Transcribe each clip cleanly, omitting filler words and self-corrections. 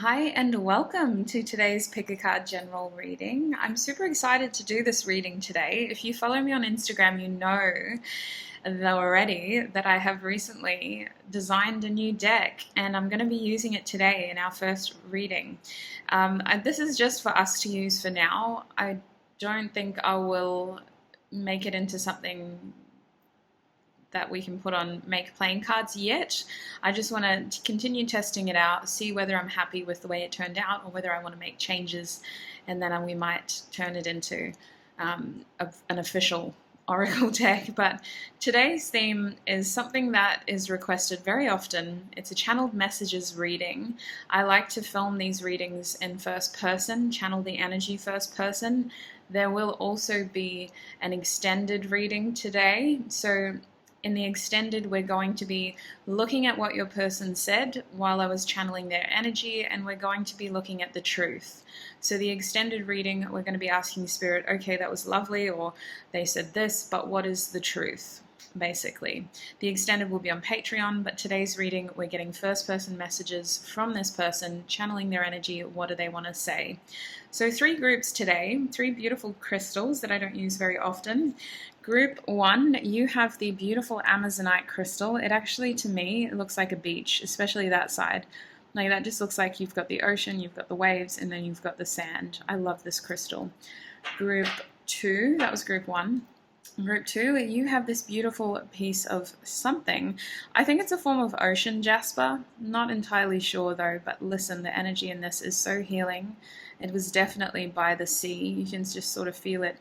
Hi and welcome to today's Pick a Card general reading. I'm super excited to do this reading today. If you follow me on Instagram, you know already that I have recently designed a new deck and I'm going to be using it today in our first reading. This is just for us to use for now. I don't think I will make it into something that we can put on make playing cards yet. I just want to continue testing it out, see whether I'm happy with the way it turned out or whether I want to make changes, and then we might turn it into an official oracle deck. But today's theme is something that is requested very often. It's a channeled messages reading. I like to film these readings in first person, channel the energy first person. There will also be an extended reading today. So in the extended, we're going to be looking at what your person said while I was channeling their energy, and we're going to be looking at the truth. So the extended reading, we're going to be asking Spirit, okay, that was lovely, or they said this, but what is the truth, basically? The extended will be on Patreon, but today's reading, we're getting first-person messages from this person, channeling their energy, what do they want to say? So 3 groups today, 3 beautiful crystals that I don't use very often. Group 1, you have the beautiful Amazonite crystal. It actually, to me, it looks like a beach, especially that side. Like that just looks like you've got the ocean, you've got the waves, and then you've got the sand. I love this crystal. Group 2, that was group 1. Group 2, you have this beautiful piece of something. I think it's a form of ocean jasper. Not entirely sure though, but listen, the energy in this is so healing. It was definitely by the sea. You can just sort of feel it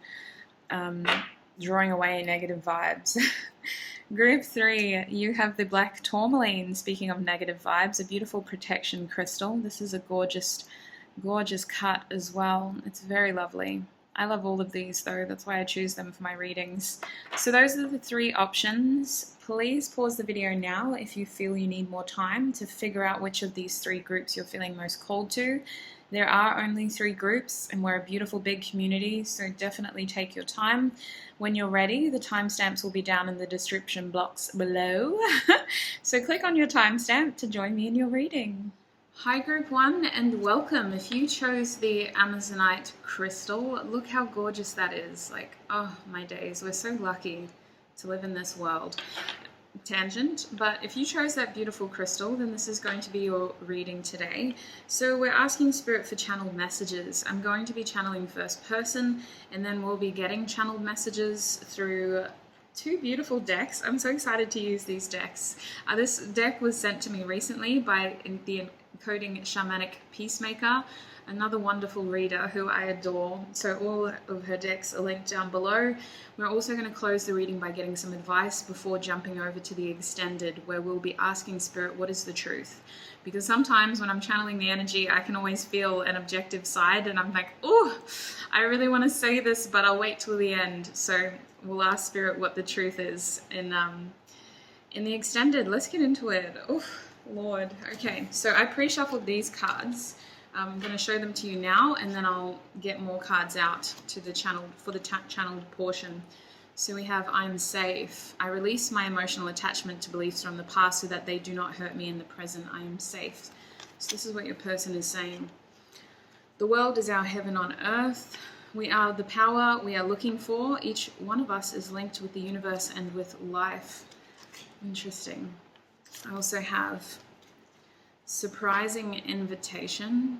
drawing away negative vibes. Group 3, you have the black tourmaline. Speaking of negative vibes, a beautiful protection crystal. This is a gorgeous, gorgeous cut as well. It's very lovely. I love all of these though, that's why I choose them for my readings. So those are the 3 options. Please pause the video now if you feel you need more time to figure out which of these 3 groups you're feeling most called to. There are only 3 groups and we're a beautiful big community, so definitely take your time. When you're ready, the timestamps will be down in the description box below. So click on your timestamp to join me in your reading. Hi group 1 and welcome. If you chose the Amazonite crystal, look how gorgeous that is. Like, oh my days, we're so lucky to live in this world. Tangent, but if you chose that beautiful crystal, then this is going to be your reading today. So we're asking Spirit for channeled messages. I'm going to be channeling first person, and then we'll be getting channeled messages through 2 beautiful decks. I'm so excited to use these decks. This deck was sent to me recently by the Encoding Shamainic Peacemaker, another wonderful reader who I adore. So all of her decks are linked down below. We're also going to close the reading by getting some advice before jumping over to the extended, where we'll be asking Spirit, what is the truth? Because sometimes when I'm channeling the energy, I can always feel an objective side and I'm like, oh, I really want to say this, but I'll wait till the end. So we'll ask Spirit what the truth is in the extended. Let's get into it. Oh, Lord. Okay, so I pre-shuffled these cards. I'm going to show them to you now, and then I'll get more cards out to the channel for the channeled portion. So we have, I'm safe. I release my emotional attachment to beliefs from the past so that they do not hurt me in the present. I am safe. So this is what your person is saying. The world is our heaven on earth. We are the power we are looking for. Each one of us is linked with the universe and with life. Interesting. I also have surprising invitation.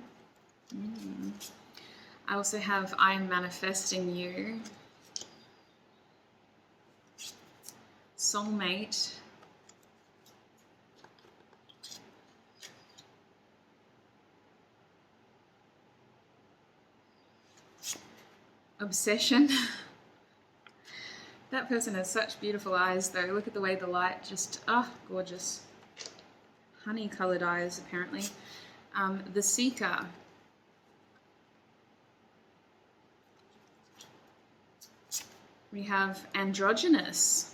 I also have I am manifesting you. Soulmate. Obsession. That person has such beautiful eyes though. Look at the way the light just, gorgeous. Honey colored eyes apparently. The Seeker. We have androgynous.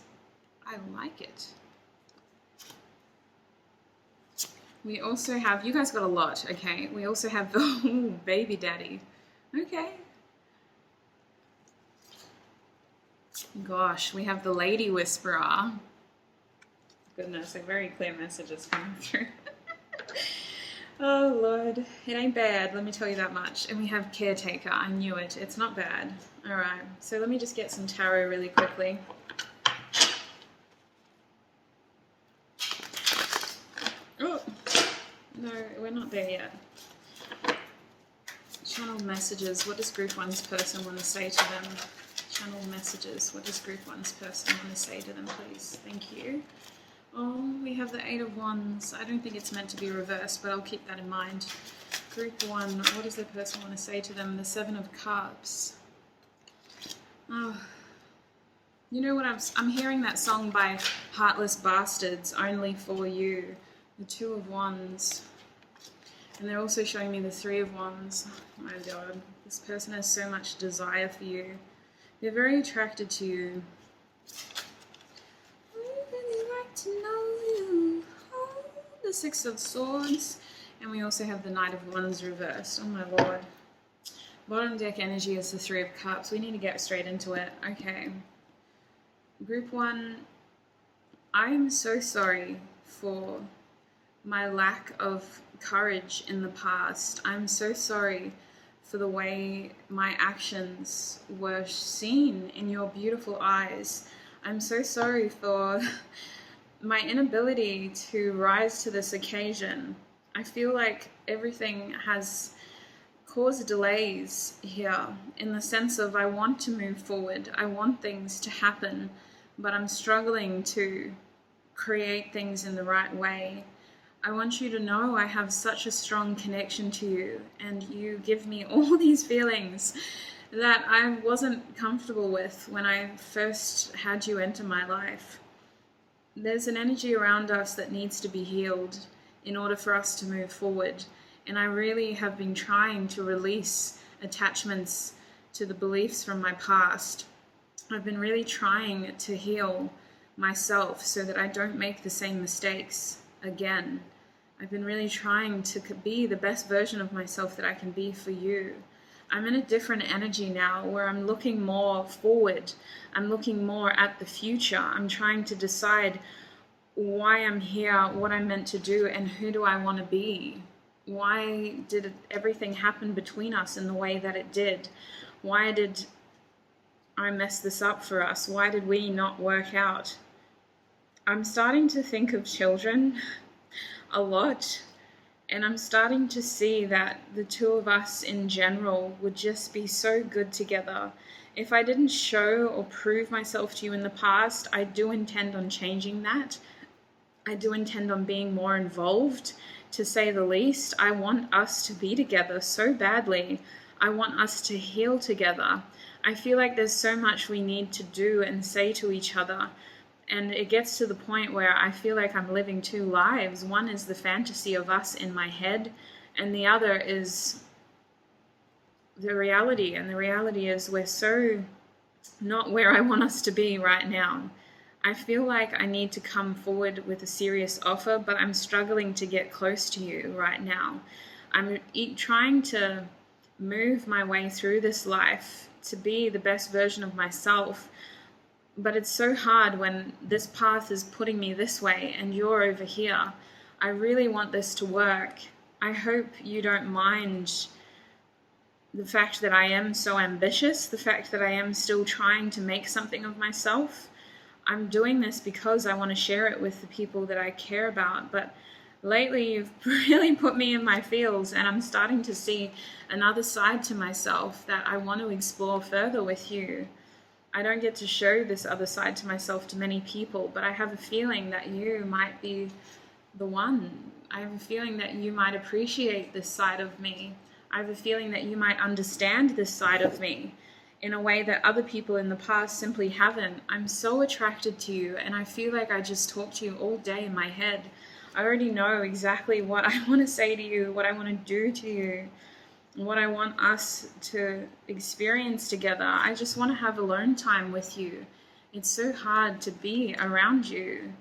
I like it. We also have, you guys got a lot, okay. We also have the baby daddy. Okay. Gosh, we have the Lady Whisperer. Goodness, like very clear messages coming through. Oh Lord, it ain't bad, let me tell you that much. And we have caretaker, I knew it. It's not bad. Alright, so let me just get some tarot really quickly. Oh, no, we're not there yet. Channel messages, what does group 1's person want to say to them? Channel messages, what does group 1's person want to say to them, please? Thank you. Oh, we have the 8 of Wands. I don't think it's meant to be reversed, but I'll keep that in mind. Group 1, what does their person want to say to them? The 7 of Cups. Oh, you know what, I'm hearing that song by Heartless Bastards, Only For You. The 2 of Wands. And they're also showing me the 3 of Wands. Oh my God, this person has so much desire for you. They're very attracted to you. To know you. Oh, the 6 of Swords, and we also have the Knight of Wands reversed. Oh my Lord. Bottom deck energy is the 3 of Cups. We need to get straight into it. Okay. Group 1, I am so sorry for my lack of courage in the past. I'm so sorry for the way my actions were seen in your beautiful eyes. I'm so sorry for my inability to rise to this occasion. I feel like everything has caused delays here in the sense of I want to move forward, I want things to happen, but I'm struggling to create things in the right way. I want you to know I have such a strong connection to you, and you give me all these feelings that I wasn't comfortable with when I first had you enter my life. There's an energy around us that needs to be healed in order for us to move forward. And I really have been trying to release attachments to the beliefs from my past. I've been really trying to heal myself so that I don't make the same mistakes again. I've been really trying to be the best version of myself that I can be for you. I'm in a different energy now where I'm looking more forward. I'm looking more at the future. I'm trying to decide why I'm here, what I'm meant to do, and who do I want to be. Why did everything happen between us in the way that it did? Why did I mess this up for us? Why did we not work out? I'm starting to think of children a lot. And I'm starting to see that the two of us in general would just be so good together. If I didn't show or prove myself to you in the past, I do intend on changing that. I do intend on being more involved, to say the least. I want us to be together so badly. I want us to heal together. I feel like there's so much we need to do and say to each other. And it gets to the point where I feel like I'm living two lives. One is the fantasy of us in my head, and the other is the reality. And the reality is we're so not where I want us to be right now. I feel like I need to come forward with a serious offer, but I'm struggling to get close to you right now. I'm trying to move my way through this life to be the best version of myself. But it's so hard when this path is putting me this way and you're over here. I really want this to work. I hope you don't mind the fact that I am so ambitious, the fact that I am still trying to make something of myself. I'm doing this because I want to share it with the people that I care about. But lately you've really put me in my feels, and I'm starting to see another side to myself that I want to explore further with you. I don't get to show this other side to myself to many people, but I have a feeling that you might be the one. I have a feeling that you might appreciate this side of me. I have a feeling that you might understand this side of me in a way that other people in the past simply haven't. I'm so attracted to you, and I feel like I just talk to you all day in my head. I already know exactly what I want to say to you, what I want to do to you, what I want us to experience together. I just want to have alone time with you. It's so hard to be around you.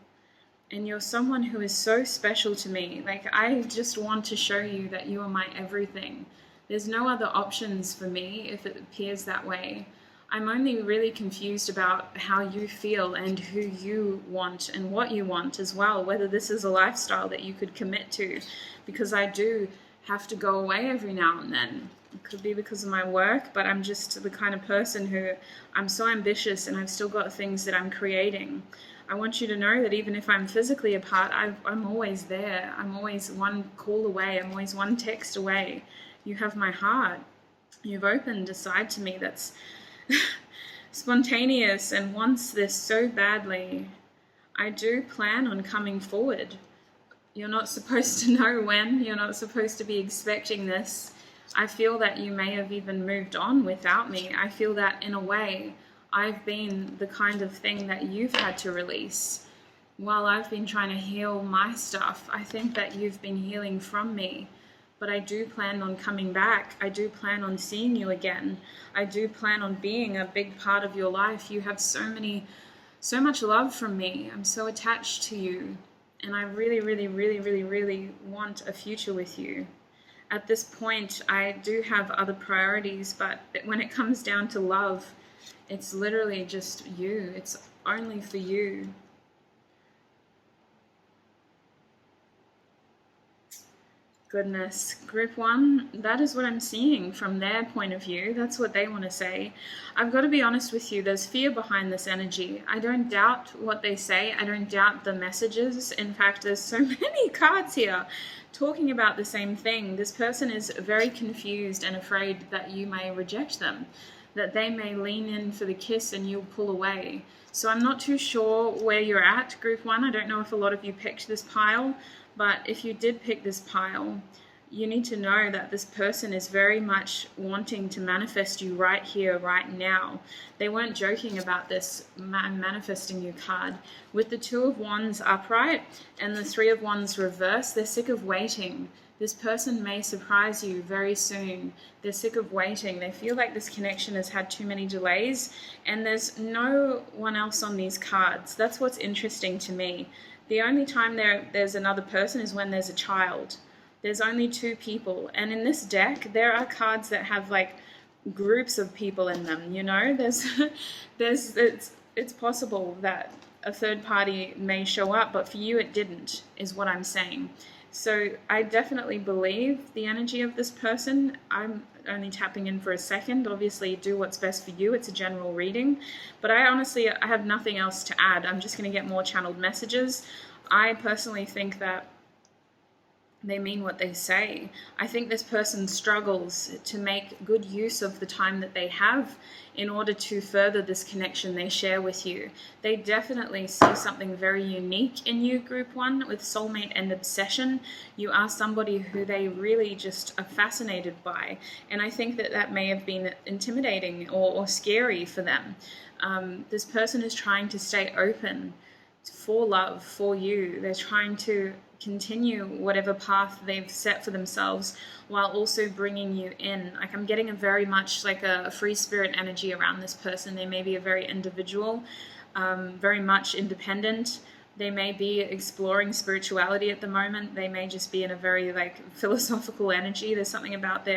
And you're someone who is so special to me. Like, I just want to show you that you are my everything. There's no other options for me if it appears that way. I'm only really confused about how you feel and who you want and what you want as well, whether this is a lifestyle that you could commit to, because I do have to go away every now and then. It could be because of my work, but I'm just the kind of person who, I'm so ambitious and I've still got things that I'm creating. I want you to know that even if I'm physically apart, I'm always there. I'm always one call away. I'm always one text away. You have my heart. You've opened a side to me that's spontaneous and wants this so badly. I do plan on coming forward. You're not supposed to know when. You're not supposed to be expecting this. I feel that you may have even moved on without me. I feel that in a way, I've been the kind of thing that you've had to release. While I've been trying to heal my stuff, I think that you've been healing from me. But I do plan on coming back. I do plan on seeing you again. I do plan on being a big part of your life. You have so much love from me. I'm so attached to you. And I really, really, really, really, really want a future with you. At this point, I do have other priorities, but when it comes down to love, it's literally just you. It's only for you. Goodness, group one, that is what I'm seeing from their point of view. That's what they want to say. I've got to be honest with you, there's fear behind this energy. I don't doubt what they say. I don't doubt the messages. In fact, there's so many cards here talking about the same thing. This person is very confused and afraid that you may reject them, that they may lean in for the kiss and you'll pull away. So I'm not too sure where you're at, group one. I don't know if a lot of you picked this pile, but if you did pick this pile, you need to know that this person is very much wanting to manifest you right here, right now. They weren't joking about this manifesting you card. With the Two of Wands upright and the Three of Wands reversed, they're sick of waiting. This person may surprise you very soon. They're sick of waiting. They feel like this connection has had too many delays, and there's no one else on these cards. That's what's interesting to me. The only time there's another person is when there's a child. There's only two people. And in this deck, there are cards that have like groups of people in them, you know? It's possible that a third party may show up, but for you it didn't, is what I'm saying. So I definitely believe the energy of this person. I'm only tapping in for a second. Obviously, do what's best for you. It's a general reading. But I have nothing else to add. I'm just going to get more channeled messages. I personally think that they mean what they say. I think this person struggles to make good use of the time that they have in order to further this connection they share with you. They definitely see something very unique in you, group one, with soulmate and obsession. You are somebody who they really just are fascinated by. And I think that may have been intimidating or scary for them. This person is trying to stay open for love, for you. They're trying to continue whatever path they've set for themselves while also bringing you in. Like, I'm getting a very much like a free spirit energy around this person. They may be a very individual, very much independent. They may be exploring spirituality at the moment. They may just be in a very like philosophical energy. There's something about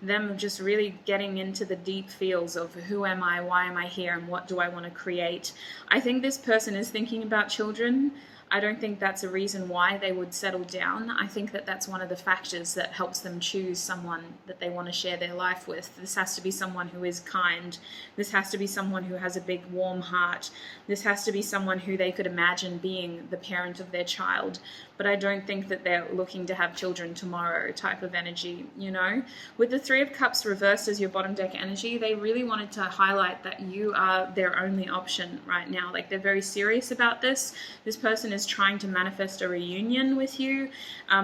them just really getting into the deep feels of who am I, why am I here, and what do I want to create. I think this person is thinking about children. I don't think that's a reason why they would settle down. I think that that's one of the factors that helps them choose someone that they want to share their life with. This has to be someone who is kind. This has to be someone who has a big warm heart. This has to be someone who they could imagine being the parent of their child. But I don't think that they're looking to have children tomorrow type of energy, you know? With the Three of Cups reversed as your bottom deck energy, they really wanted to highlight that you are their only option right now. Like, they're very serious about this. This person is trying to manifest a reunion with you.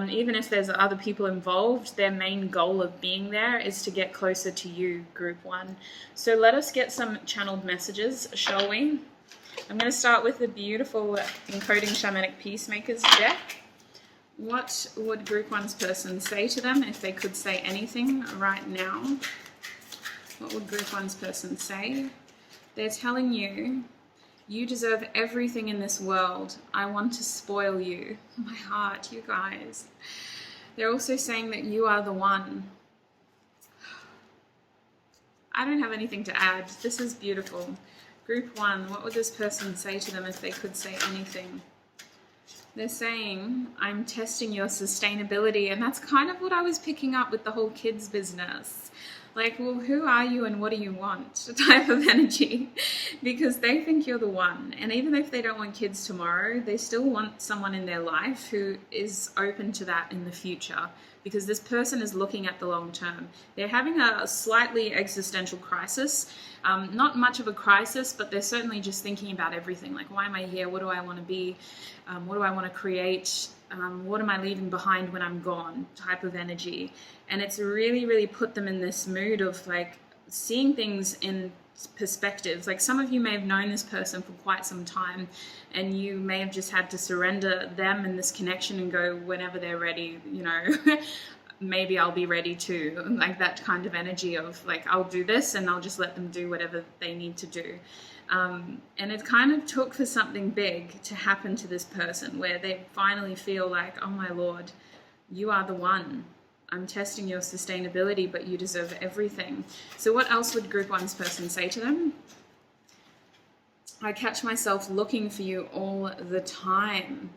Even if there's other people involved, their main goal of being there is to get closer to you, group one. So let us get some channeled messages, shall we? I'm going to start with the beautiful Encoding Shamanic Peacemakers deck. What would group one's person say to them if they could say anything right now? What would group one's person say? They're telling you, you deserve everything in this world. I want to spoil you. My heart, you guys. They're also saying that you are the one. I don't have anything to add. This is beautiful. Group 1, what would this person say to them if they could say anything? They're saying, I'm testing your sustainability. And that's kind of what I was picking up with the whole kids business. Like, well, who are you and what do you want type of energy? Because they think you're the one. And even if they don't want kids tomorrow, they still want someone in their life who is open to that in the future. Because this person is looking at the long term. They're having a slightly existential crisis. Not much of a crisis, but they're certainly just thinking about everything. Like, why am I here? What do I want to be? What do I want to create? What am I leaving behind when I'm gone? Type of energy. And it's really, really put them in this mood of like seeing things in perspectives. Like some of you may have known this person for quite some time and you may have just had to surrender them in this connection and go whenever they're ready, you know, maybe I'll be ready too. Like that kind of energy of like, I'll do this and I'll just let them do whatever they need to do. And it kind of took for something big to happen to this person where they finally feel like, oh my Lord, you are the one. I'm testing your sustainability, but you deserve everything. So what else would Group 1's person say to them? I catch myself looking for you all the time.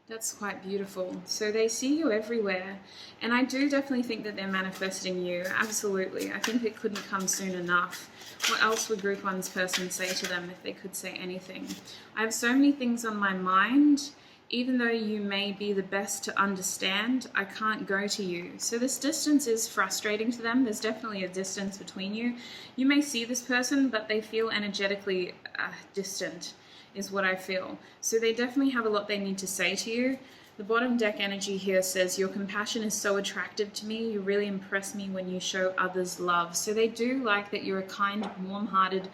That's quite beautiful. So they see you everywhere. And I do definitely think that they're manifesting you. Absolutely. I think it couldn't come soon enough. What else would Group 1's person say to them if they could say anything? I have so many things on my mind. Even though you may be the best to understand, I can't go to you. So this distance is frustrating to them. There's definitely a distance between you. You may see this person, but they feel energetically distant, is what I feel. So they definitely have a lot they need to say to you. The bottom deck energy here says, your compassion is so attractive to me. You really impress me when you show others love. So they do like that you're a kind, warm-hearted,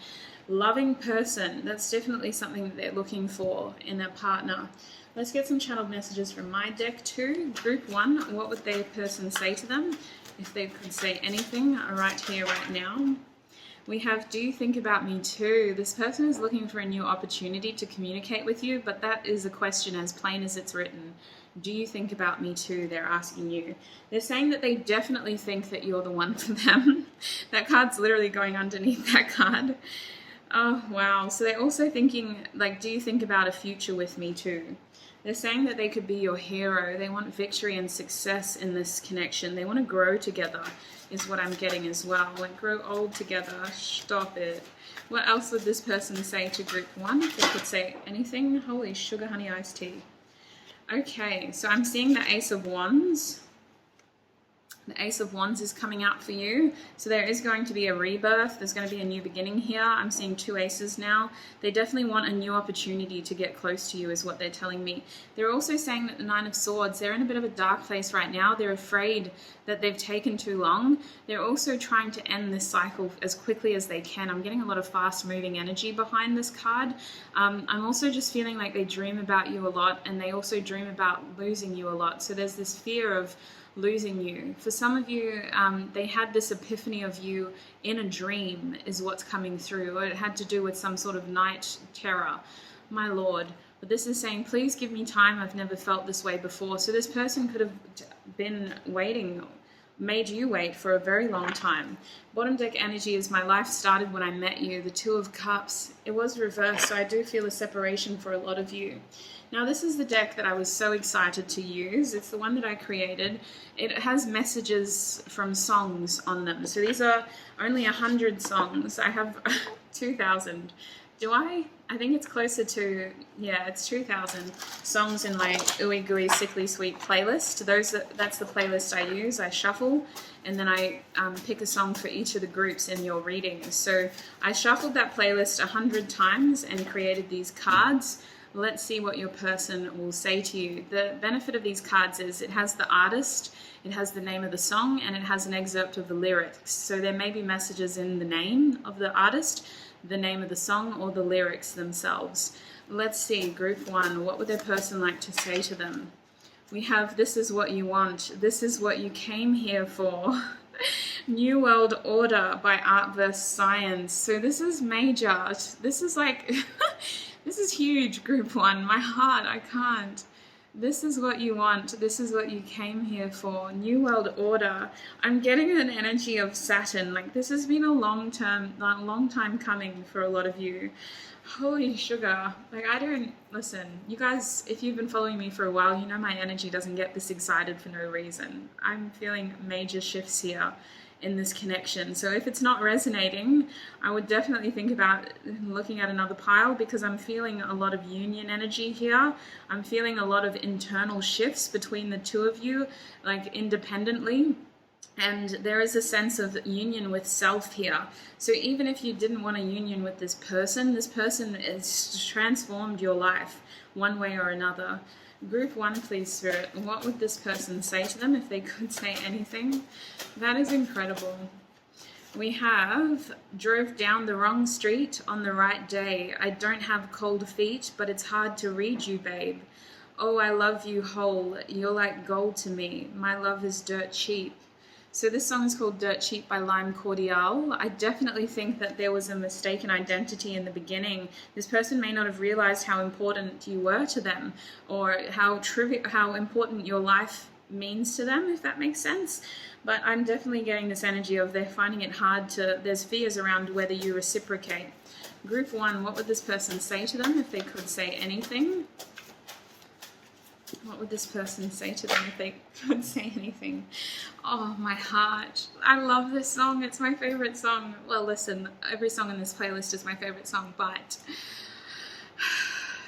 loving person. That's definitely something that they're looking for in a partner. Let's get some channeled messages from my deck too. Group 1, what would their person say to them if they could say anything right here, right now? We have, do you think about me too? This person is looking for a new opportunity to communicate with you, but that is a question as plain as it's written. Do you think about me too? They're asking you. They're saying that they definitely think that you're the one for them. That card's literally going underneath that card. Oh, wow. So they're also thinking, like, do you think about a future with me too? They're saying that they could be your hero. They want victory and success in this connection. They want to grow together is what I'm getting as well. Like grow old together. Stop it. What else would this person say to Group 1? If they could say anything. Holy sugar honey iced tea. Okay, so I'm seeing the Ace of Wands. The Ace of Wands is coming out for you. So there is going to be a rebirth. There's going to be a new beginning here. I'm seeing 2 aces now. They definitely want a new opportunity to get close to you is what they're telling me. They're also saying that the 9 of Swords, they're in a bit of a dark place right now. They're afraid that they've taken too long. They're also trying to end this cycle as quickly as they can. I'm getting a lot of fast moving energy behind this card. I'm also just feeling like they dream about you a lot and they also dream about losing you a lot. So there's this fear of losing you. For some of you, they had this epiphany of you in a dream is what's coming through, or it had to do with some sort of night terror. My Lord. But this is saying, please give me time. I've never felt this way before. So this person could have been waiting, made you wait for a very long time. Bottom deck energy is my life started when I met you. The 2 of Cups. It was reversed, so I do feel a separation for a lot of you. Now this is the deck that I was so excited to use. It's the one that I created. It has messages from songs on them. So these are only 100 songs. I have 2,000. Do I? I think it's closer to, yeah, it's 2,000 songs in my Ooey Gooey Sickly Sweet playlist. That's the playlist I use. I shuffle and then I pick a song for each of the groups in your readings. So I shuffled that playlist 100 times and created these cards. Let's see what your person will say to you. The benefit of these cards is it has the artist, it has the name of the song, and it has an excerpt of the lyrics. So there may be messages in the name of the artist, the name of the song, or the lyrics themselves. Let's see, Group 1, what would their person like to say to them? We have, this is what you want. This is what you came here for. New World Order by Art vs. Science. So this is major. This is like... This is huge, Group 1. My heart, I can't. This is what you want. This is what you came here for. New World Order. I'm getting an energy of Saturn. Like, this has been a long time coming for a lot of you. Holy sugar. Like, listen, you guys, if you've been following me for a while, you know my energy doesn't get this excited for no reason. I'm feeling major shifts here in this connection. So if it's not resonating, I would definitely think about looking at another pile, because I'm feeling a lot of union energy here. I'm feeling a lot of internal shifts between the two of you, like independently. And there is a sense of union with self here. So even if you didn't want a union with this person has transformed your life one way or another. Group 1, please, Spirit. What would this person say to them if they could say anything? That is incredible. We have drove down the wrong street on the right day. I don't have cold feet, but it's hard to read you, babe. Oh, I love you whole. You're like gold to me. My love is dirt cheap. So this song is called Dirt Cheap by Lime Cordiale. I definitely think that there was a mistaken identity in the beginning. This person may not have realized how important you were to them, or how important your life means to them, if that makes sense. But I'm definitely getting this energy of they're finding it hard there's fears around whether you reciprocate. Group 1, what would this person say to them if they could say anything? What would this person say to them if they could say anything? Oh, my heart. I love this song. It's my favorite song. Well, listen, every song in this playlist is my favorite song, but...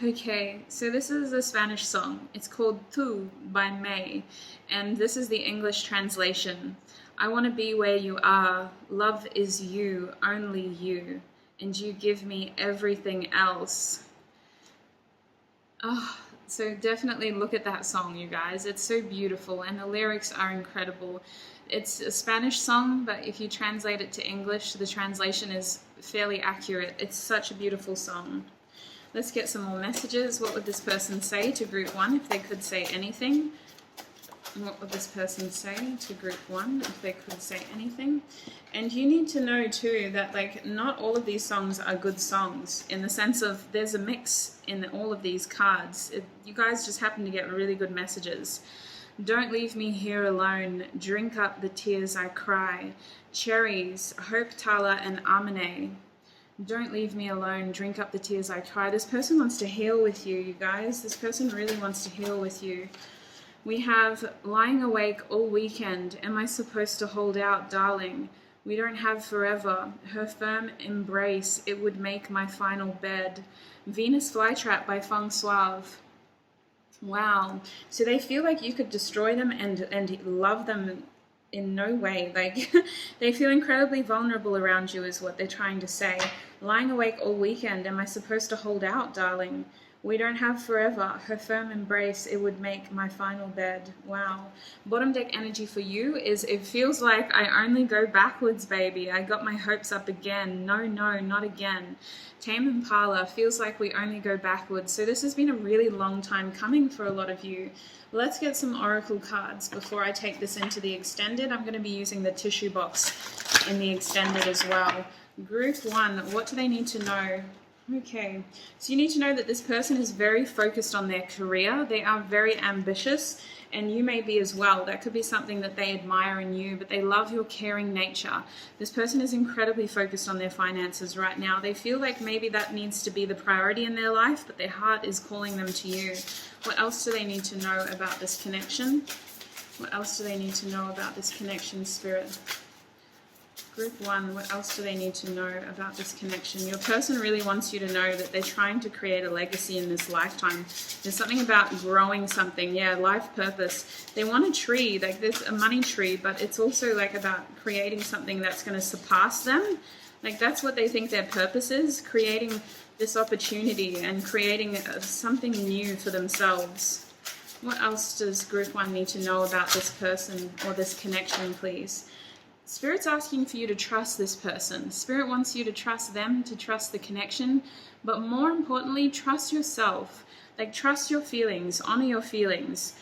Okay, so this is a Spanish song. It's called Tu by May, and this is the English translation. I want to be where you are. Love is you, only you, and you give me everything else. Oh, so definitely look at that song, you guys. It's so beautiful, and the lyrics are incredible. It's a Spanish song, but if you translate it to English, the translation is fairly accurate. It's such a beautiful song. Let's get some more messages. What would this person say to Group 1 if they could say anything? What would this person say to Group 1 if they could say anything? And you need to know too that, like, not all of these songs are good songs, in the sense of there's a mix in all of these cards. You guys just happen to get really good messages. Don't leave me here alone. Drink up the tears I cry. Cherries, Hope Tala and Amine. Don't leave me alone. Drink up the tears I cry. This person wants to heal with you, you guys. This person really wants to heal with you. We have lying awake all weekend. Am I supposed to hold out, darling? We don't have forever. Her firm embrace, it would make my final bed. Venus Flytrap by Feng Suave. Wow. So they feel like you could destroy them and love them in no way. Like, they feel incredibly vulnerable around you is what they're trying to say. Lying awake all weekend. Am I supposed to hold out, darling? We don't have forever. Her firm embrace, it would make my final bed. Wow. Bottom deck energy for you is, it feels like I only go backwards, baby. I got my hopes up again. No, not again. Tame Impala, feels like we only go backwards. So this has been a really long time coming for a lot of you. Let's get some oracle cards before I take this into the extended. I'm going to be using the tissue box in the extended as well. Group 1, what do they need to know? Okay, so you need to know that this person is very focused on their career. They are very ambitious, and you may be as well. That could be something that they admire in you, but they love your caring nature. This person is incredibly focused on their finances right now. They feel like maybe that needs to be the priority in their life, but their heart is calling them to you. What else do they need to know about this connection? What else do they need to know about this connection, Spirit? Group 1, what else do they need to know about this connection? Your person really wants you to know that they're trying to create a legacy in this lifetime. There's something about growing something. Yeah, life purpose. They want a tree, like there's a money tree, but it's also like about creating something that's going to surpass them. Like that's what they think their purpose is, creating this opportunity and creating something new for themselves. What else does Group 1 need to know about this person or this connection, please? Spirit's asking for you to trust this person. Spirit wants you to trust them, to trust the connection, but more importantly, trust yourself. Like, trust your feelings, honor your feelings.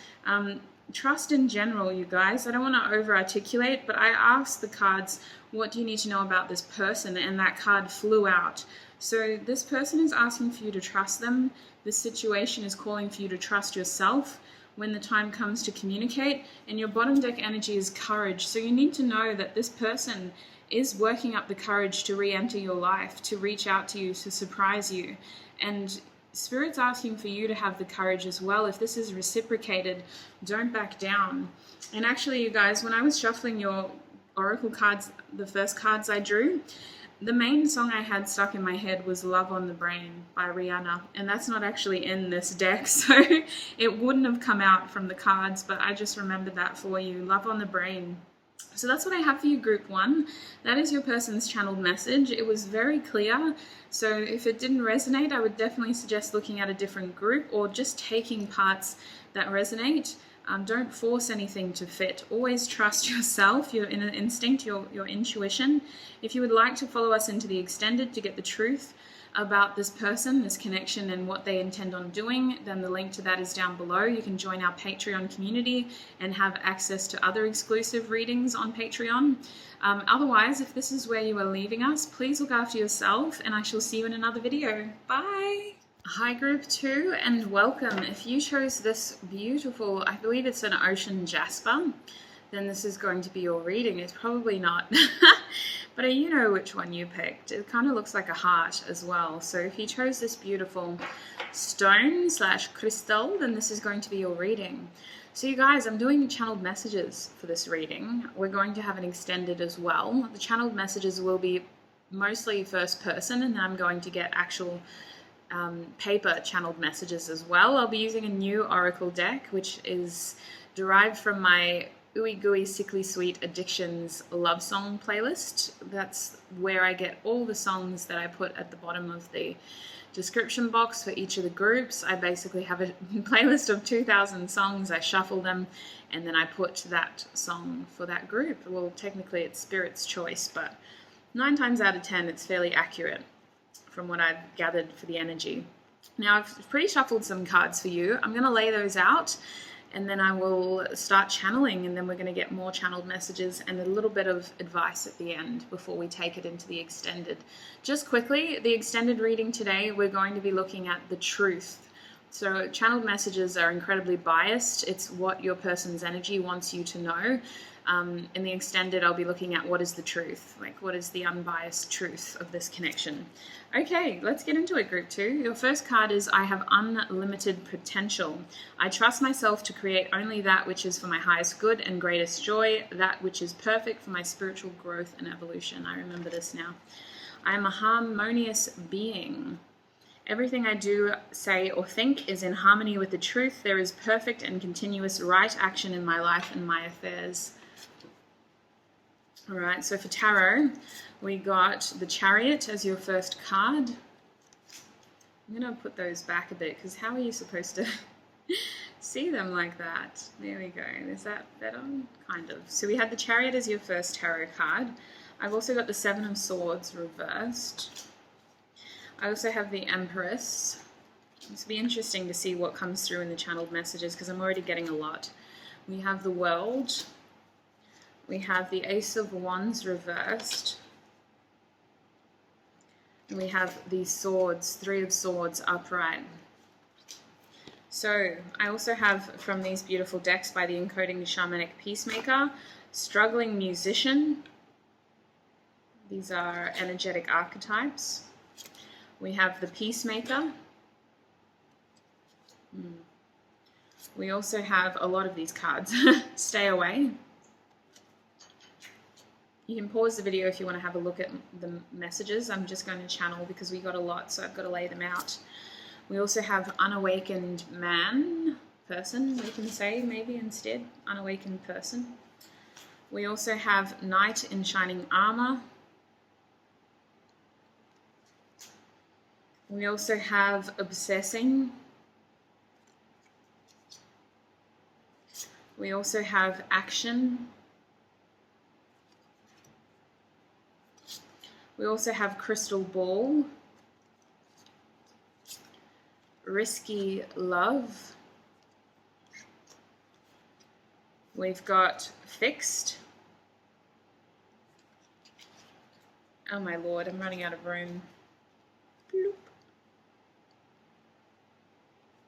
Trust in general, you guys. I don't want to over-articulate, but I asked the cards, what do you need to know about this person? And that card flew out. So this person is asking for you to trust them. This situation is calling for you to trust yourself. when the time comes to communicate. And your bottom deck energy is courage. So you need to know that this person is working up the courage to re-enter your life, to reach out to you, to surprise you. And Spirit's asking for you to have the courage as well. If this is reciprocated, don't back down. And actually, you guys, when I was shuffling your oracle cards, the first cards I drew, the main song I had stuck in my head was Love on the Brain by Rihanna, and that's not actually in this deck, so it wouldn't have come out from the cards, but I just remembered that for you, Love on the Brain. So that's what I have for you, Group 1. That is your person's channeled message. It was very clear, so if it didn't resonate, I would definitely suggest looking at a different group or just taking parts that resonate. Don't force anything to fit. Always trust yourself, your inner instinct, your intuition. If you would like to follow us into the extended to get the truth about this person, this connection, and what they intend on doing, then the link to that is down below. You can join our Patreon community and have access to other exclusive readings on Patreon. Otherwise, if this is where you are leaving us, please look after yourself, and I shall see you in another video. Bye! Hi Group 2 and welcome. If you chose this beautiful, I believe it's an ocean jasper, then this is going to be your reading. It's probably not, but you know which one you picked. It kind of looks like a heart as well. So if you chose this beautiful stone / crystal, then this is going to be your reading. So you guys, I'm doing channeled messages for this reading. We're going to have an extended as well. The channeled messages will be mostly first person, and then I'm going to get actual paper channeled messages as well. I'll be using a new oracle deck, which is derived from my Ooey Gooey Sickly Sweet Addictions love song playlist. That's where I get all the songs that I put at the bottom of the description box for each of the groups. I basically have a playlist of 2,000 songs. I shuffle them and then I put that song for that group. Well, technically it's Spirit's choice, but 9 times out of 10 it's fairly accurate from what I've gathered for the energy. Now I've pre-shuffled some cards for you. I'm going to lay those out and then I will start channeling, and then we're going to get more channeled messages and a little bit of advice at the end before we take it into the extended. Just quickly, the extended reading today, we're going to be looking at the truth. So channeled messages are incredibly biased. It's what your person's energy wants you to know. In the extended, I'll be looking at what is the truth, like what is the unbiased truth of this connection. Okay, let's get into it, Group 2. Your first card is I have unlimited potential. I trust myself to create only that which is for my highest good and greatest joy, that which is perfect for my spiritual growth and evolution. I remember this now. I am a harmonious being. Everything I do, say, or think is in harmony with the truth. There is perfect and continuous right action in my life and my affairs. All right, so for tarot, we got the Chariot as your first card. I'm going to put those back a bit because how are you supposed to see them like that? There we go. Is that better? Kind of. So we had the Chariot as your first tarot card. I've also got the 7 of Swords reversed. I also have the Empress. It's be interesting to see what comes through in the channeled messages because I'm already getting a lot. We have the World. We have the Ace of Wands reversed. And we have the Swords, 3 of Swords upright. So I also have from these beautiful decks by the Encoding Shamanic Peacemaker, Struggling Musician. These are energetic archetypes. We have the Peacemaker. We also have a lot of these cards. Stay away. You can pause the video if you want to have a look at the messages. I'm just going to channel because we got a lot, so I've got to lay them out. We also have Unawakened Man, person, we can say maybe instead, Unawakened Person. We also have Knight in Shining Armor. We also have Obsessing. We also have Action. We also have Crystal Ball, Risky Love. We've got Fixed. Oh my lord, I'm running out of room. Bloop.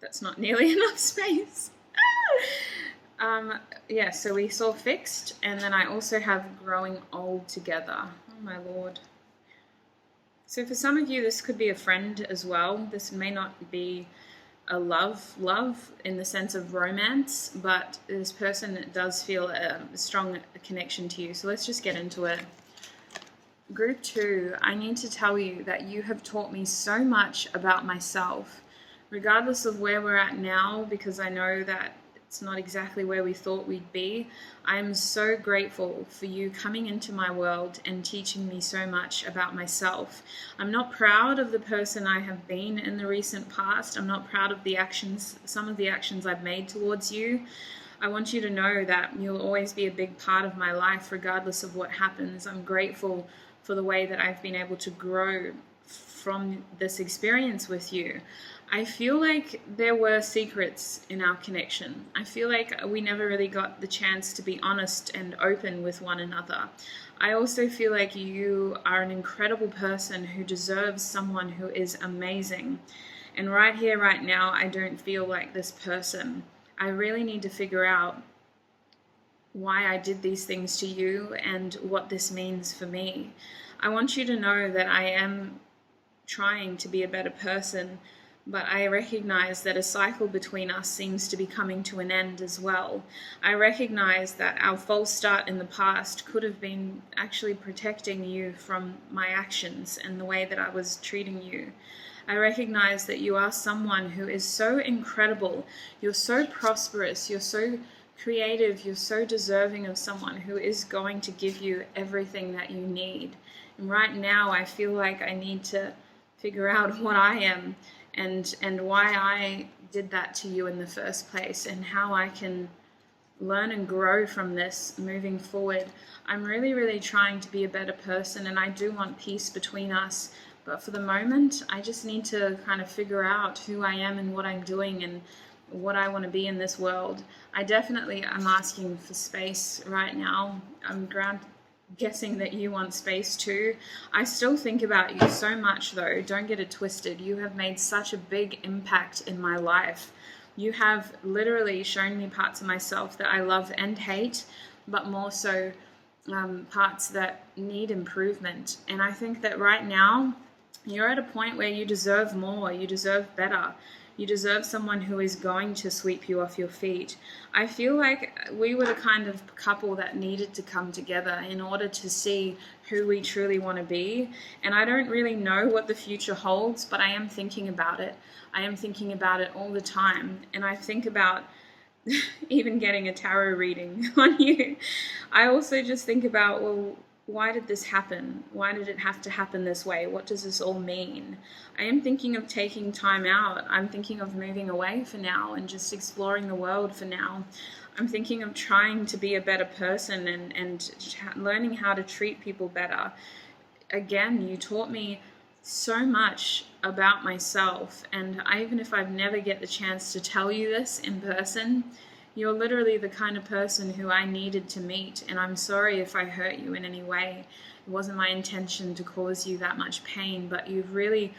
That's not nearly enough space. Yeah, so we saw fixed, and then I also have growing old together. Oh my Lord. So for some of you, this could be a friend as well. This may not be a love in the sense of romance, but this person does feel a strong connection to you. So let's just get into it. Group 2, I need to tell you that you have taught me so much about myself, regardless of where we're at now, because I know that it's not exactly where we thought we'd be. I am so grateful for you coming into my world and teaching me so much about myself. I'm not proud of the person I have been in the recent past. I'm not proud of the actions, some of the actions I've made towards you. I want you to know that you'll always be a big part of my life, regardless of what happens. I'm grateful for the way that I've been able to grow from this experience with you. I feel like there were secrets in our connection. I feel like we never really got the chance to be honest and open with one another. I also feel like you are an incredible person who deserves someone who is amazing. And right here, right now, I don't feel like this person. I really need to figure out why I did these things to you and what this means for me. I want you to know that I am trying to be a better person, but I recognize that a cycle between us seems to be coming to an end as well. I recognize that our false start in the past could have been actually protecting you from my actions and the way that I was treating you. I recognize that you are someone who is so incredible, you're so prosperous, you're so creative, you're so deserving of someone who is going to give you everything that you need. And right now I feel like I need to figure out what I am and why I did that to you in the first place, and how I can learn and grow from this moving forward. I'm really, really trying to be a better person, and I do want peace between us. But for the moment, I just need to kind of figure out who I am and what I'm doing and what I want to be in this world. I definitely am asking for space right now. I'm guessing that you want space too. I still think about you so much though. Don't get it twisted. You have made such a big impact in my life. You have literally shown me parts of myself that I love and hate, but more so parts that need improvement. And I think that right now you're at a point where you deserve more. You deserve better. You deserve someone who is going to sweep you off your feet. I feel like we were the kind of couple that needed to come together in order to see who we truly want to be. And I don't really know what the future holds, but I am thinking about it. I am thinking about it all the time. And I think about even getting a tarot reading on you. I also just think about, well, why did this happen? Why did it have to happen this way? What does this all mean? I am thinking of taking time out. I'm thinking of moving away for now and just exploring the world for now. I'm thinking of trying to be a better person and learning how to treat people better. Again, you taught me so much about myself, and even if I've never get the chance to tell you this in person, you're literally the kind of person who I needed to meet, and I'm sorry if I hurt you in any way. It wasn't my intention to cause you that much pain, but you've really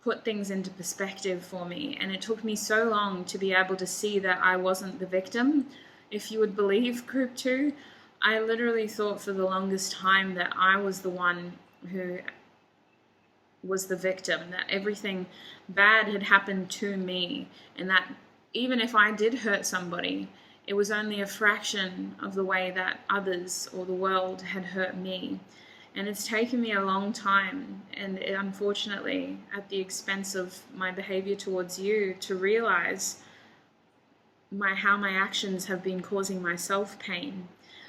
put things into perspective for me, and it took me so long to be able to see that I wasn't the victim. If you would believe, Group 2, I literally thought for the longest time that I was the one who was the victim, that everything bad had happened to me, and that even if I did hurt somebody, it was only a fraction of the way that others or the world had hurt me. And it's taken me a long time, and unfortunately at the expense of my behavior towards you, to realize how my actions have been causing myself pain.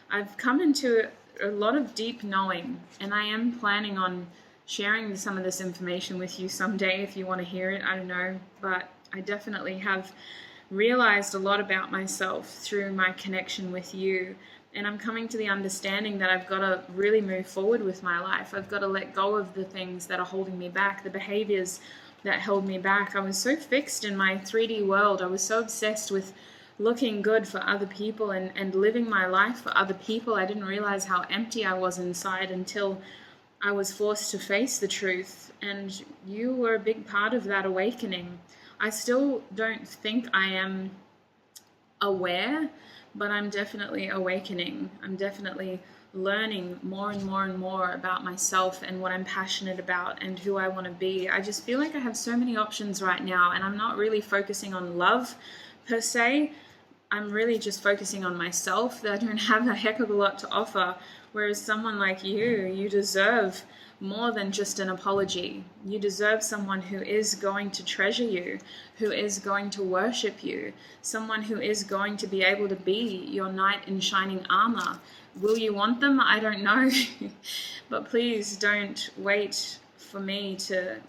I've come into a lot of deep knowing, and I am planning on sharing some of this information with you someday if you want to hear it. I don't know, but I definitely have realized a lot about myself through my connection with you, and I'm coming to the understanding that I've got to really move forward with my life. I've got to let go of the things that are holding me back, the behaviors that held me back. I was so fixed in my 3D world. I was so obsessed with looking good for other people and living my life for other people. I didn't realize how empty I was inside until I was forced to face the truth, and you were a big part of that awakening. I still don't think I am aware, but I'm definitely awakening. I'm definitely learning more and more and more about myself and what I'm passionate about and who I want to be. I just feel like I have so many options right now, and I'm not really focusing on love per se. I'm really just focusing on myself, that I don't have a heck of a lot to offer. Whereas someone like you deserve more than just an apology. You deserve someone who is going to treasure you, who is going to worship you, someone who is going to be able to be your knight in shining armor. Will you want them? I don't know. But please don't wait for me to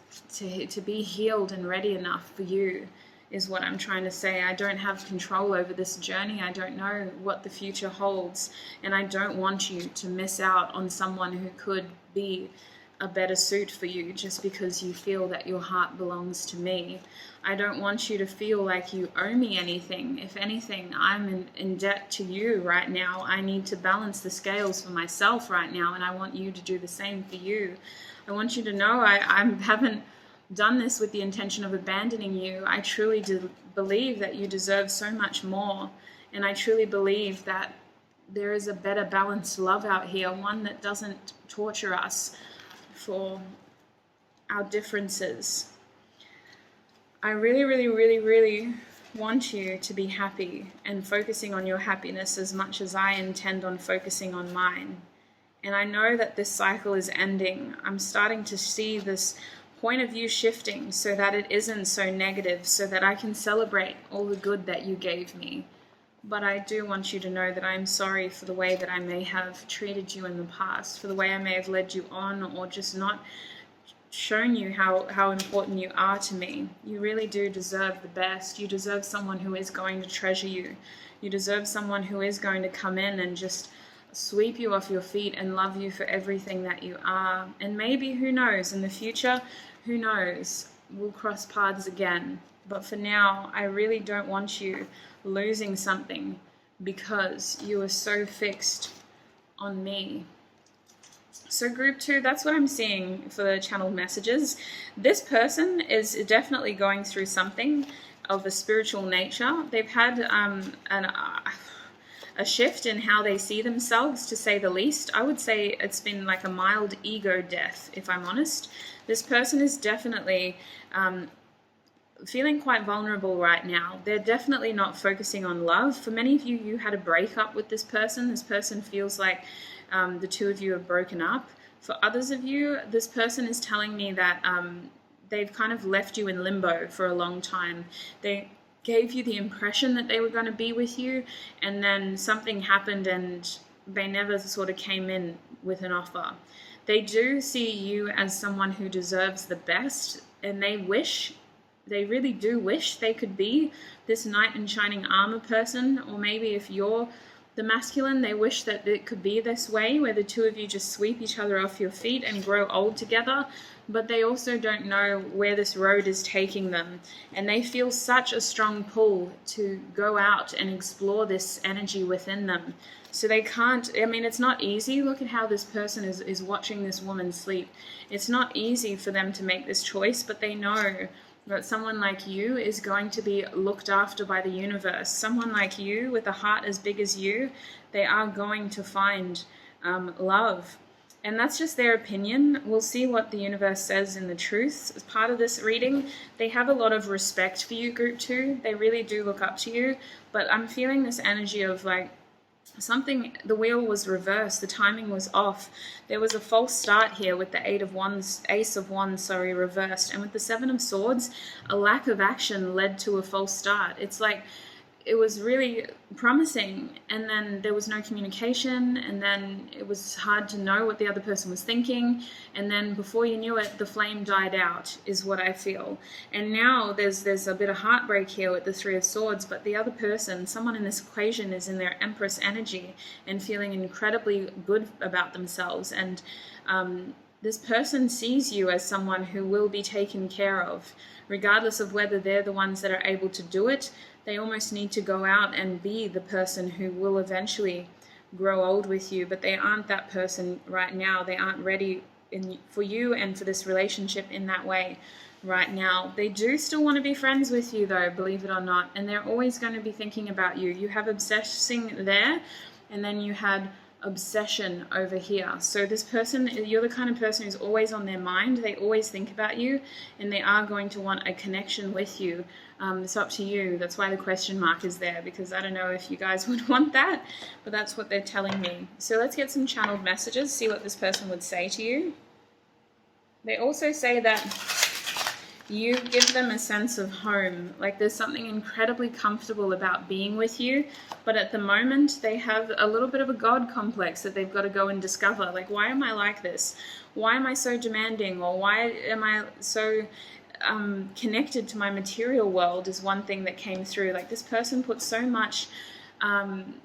be healed and ready enough for you, is what I'm trying to say. I don't have control over this journey. I don't know what the future holds. And I don't want you to miss out on someone who could be a better suit for you just because you feel that your heart belongs to me. I don't want you to feel like you owe me anything. If anything, I'm in debt to you right now. I need to balance the scales for myself right now, and I want you to do the same for you. I want you to know I haven't done this with the intention of abandoning you. I truly do believe that you deserve so much more, and I truly believe that there is a better balanced love out here, one that doesn't torture us for our differences. I really, really, really, really want you to be happy and focusing on your happiness as much as I intend on focusing on mine. And I know that this cycle is ending. I'm starting to see this point of view shifting so that it isn't so negative, so that I can celebrate all the good that you gave me. But I do want you to know that I'm sorry for the way that I may have treated you in the past, for the way I may have led you on or just not shown you how important you are to me. You really do deserve the best. You deserve someone who is going to treasure you. You deserve someone who is going to come in and just sweep you off your feet and love you for everything that you are. And maybe, who knows, in the future, who knows, we'll cross paths again. But for now, I really don't want you losing something because you are so fixed on me. So group 2, that's what I'm seeing for the channeled messages. This person is definitely going through something of a spiritual nature. They've had a shift in how they see themselves, to say the least. I would say it's been like a mild ego death, if I'm honest. This person is definitely feeling quite vulnerable right now. They're definitely not focusing on love. For many of you, you had a breakup with this person. This person feels like the two of you have broken up. For others of you, this person is telling me that they've kind of left you in limbo for a long time. They gave you the impression that they were going to be with you, and then something happened and they never sort of came in with an offer. They do see you as someone who deserves the best, and they really do wish they could be this knight in shining armor person. Or maybe if you're the masculine, they wish that it could be this way, where the two of you just sweep each other off your feet and grow old together. But they also don't know where this road is taking them. And they feel such a strong pull to go out and explore this energy within them. So they can't, I mean, it's not easy. Look at how this person is watching this woman sleep. It's not easy for them to make this choice, but they know that someone like you is going to be looked after by the universe. Someone like you with a heart as big as you, they are going to find love. And that's just their opinion. We'll see what the universe says in the truth. As part of this reading, they have a lot of respect for you, group 2. They really do look up to you. But I'm feeling this energy of like, the wheel was reversed, the timing was off. There was a false start here with the Ace of Wands, reversed. And with the Seven of Swords, a lack of action led to a false start. It's like it was really promising, and then there was no communication, and then it was hard to know what the other person was thinking, and then before you knew it, the flame died out, is what I feel. And now there's a bit of heartbreak here with the Three of Swords, but the other person, someone in this equation, is in their Empress energy and feeling incredibly good about themselves. And this person sees you as someone who will be taken care of, regardless of whether they're the ones that are able to do it. They almost need to go out and be the person who will eventually grow old with you, but they aren't that person right now. They aren't ready for you and for this relationship in that way right now. They do still want to be friends with you though, believe it or not, and they're always going to be thinking about you. You have obsessing there, and then you had obsession over here. So this person, you're the kind of person who's always on their mind. They always think about you, and they are going to want a connection with you. It's up to you. That's why the question mark is there, because I don't know if you guys would want that, but that's what they're telling me. So let's get some channeled messages, see what this person would say to you. They also say that you give them a sense of home, like there's something incredibly comfortable about being with you, but at the moment they have a little bit of a God complex that they've got to go and discover. Like, why am I like this? Why am I so demanding? Or why am I so connected to my material world is one thing that came through. Like, this person put so much,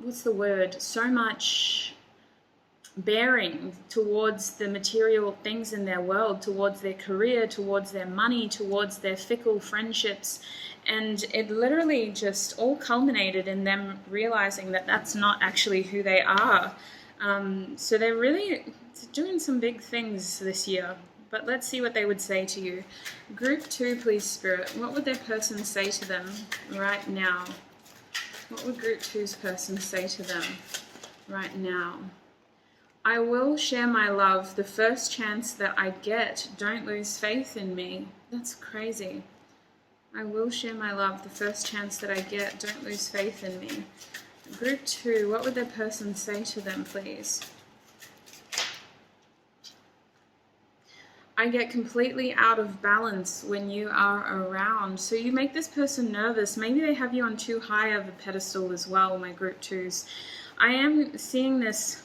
what's the word? So much bearing towards the material things in their world, towards their career, towards their money, towards their fickle friendships, and it literally just all culminated in them realizing that that's not actually who they are. So they're really doing some big things this year, but let's see what they would say to you. Group 2, please, Spirit. What would their person say to them right now? What would Group 2's person say to them right now? I will share my love the first chance that I get. Don't lose faith in me. That's crazy. I will share my love the first chance that I get. Don't lose faith in me. Group 2, what would their person say to them, please? I get completely out of balance when you are around. So you make this person nervous. Maybe they have you on too high of a pedestal as well, my Group 2s. I am seeing this.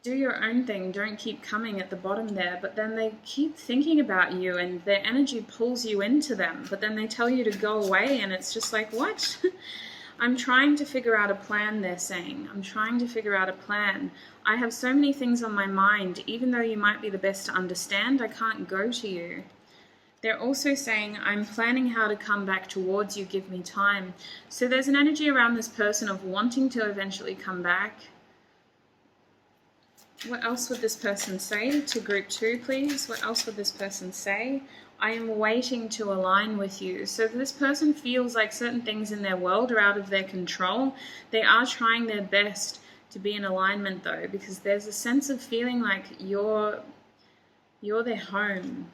Do your own thing, don't keep coming at the bottom there, but then they keep thinking about you and their energy pulls you into them, but then they tell you to go away, and it's just like, what? I'm trying to figure out a plan, they're saying. I'm trying to figure out a plan. I have so many things on my mind. Even though you might be the best to understand, I can't go to you. They're also saying, I'm planning how to come back towards you, give me time. So there's an energy around this person of wanting to eventually come back. What else would this person say to Group 2, please? What else would this person say? I am waiting to align with you. So this person feels like certain things in their world are out of their control. They are trying their best to be in alignment though, because there's a sense of feeling like you're their home.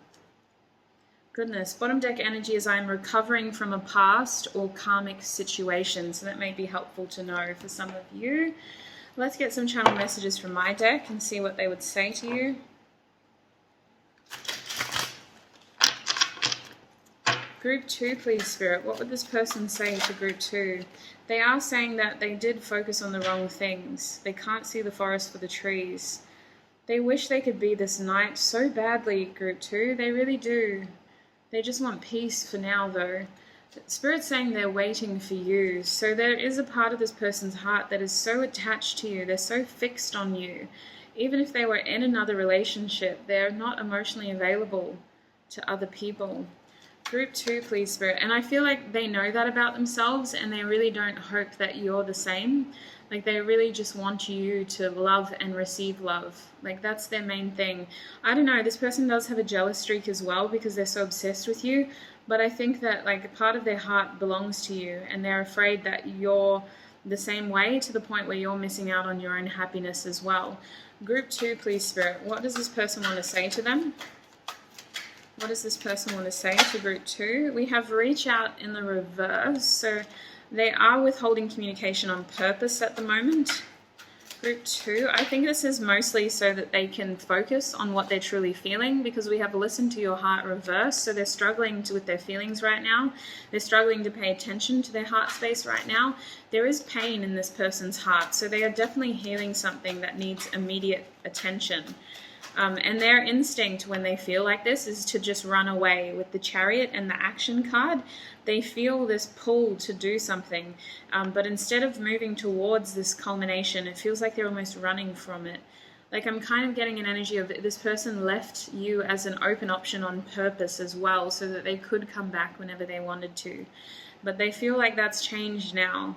Goodness, bottom deck energy is I'm recovering from a past or karmic situation. So that may be helpful to know for some of you. Let's get some channel messages from my deck and see what they would say to you. Group 2, please, Spirit. What would this person say to Group 2? They are saying that they did focus on the wrong things. They can't see the forest for the trees. They wish they could be this knight so badly, Group 2. They really do. They just want peace for now, though. Spirit's saying they're waiting for you. So there is a part of this person's heart that is so attached to you. They're so fixed on you. Even if they were in another relationship, they're not emotionally available to other people. Group 2, please, Spirit. And I feel like they know that about themselves, and they really don't hope that you're the same. Like, they really just want you to love and receive love. Like, that's their main thing. I don't know, this person does have a jealous streak as well because they're so obsessed with you. But I think that, like, a part of their heart belongs to you, and they're afraid that you're the same way, to the point where you're missing out on your own happiness as well. Group 2, please, Spirit. What does this person want to say to them? What does this person want to say to Group 2? We have reach out in the reverse. So they are withholding communication on purpose at the moment. Group 2, I think this is mostly so that they can focus on what they're truly feeling, because we have listen to your heart reverse. So they're struggling with their feelings right now. They're struggling to pay attention to their heart space right now. There is pain in this person's heart. So they are definitely healing something that needs immediate attention. And their instinct when they feel like this is to just run away. With the Chariot and the action card, they feel this pull to do something. But instead of moving towards this culmination, it feels like they're almost running from it. Like, I'm kind of getting an energy of this person left you as an open option on purpose as well, so that they could come back whenever they wanted to. But they feel like that's changed now.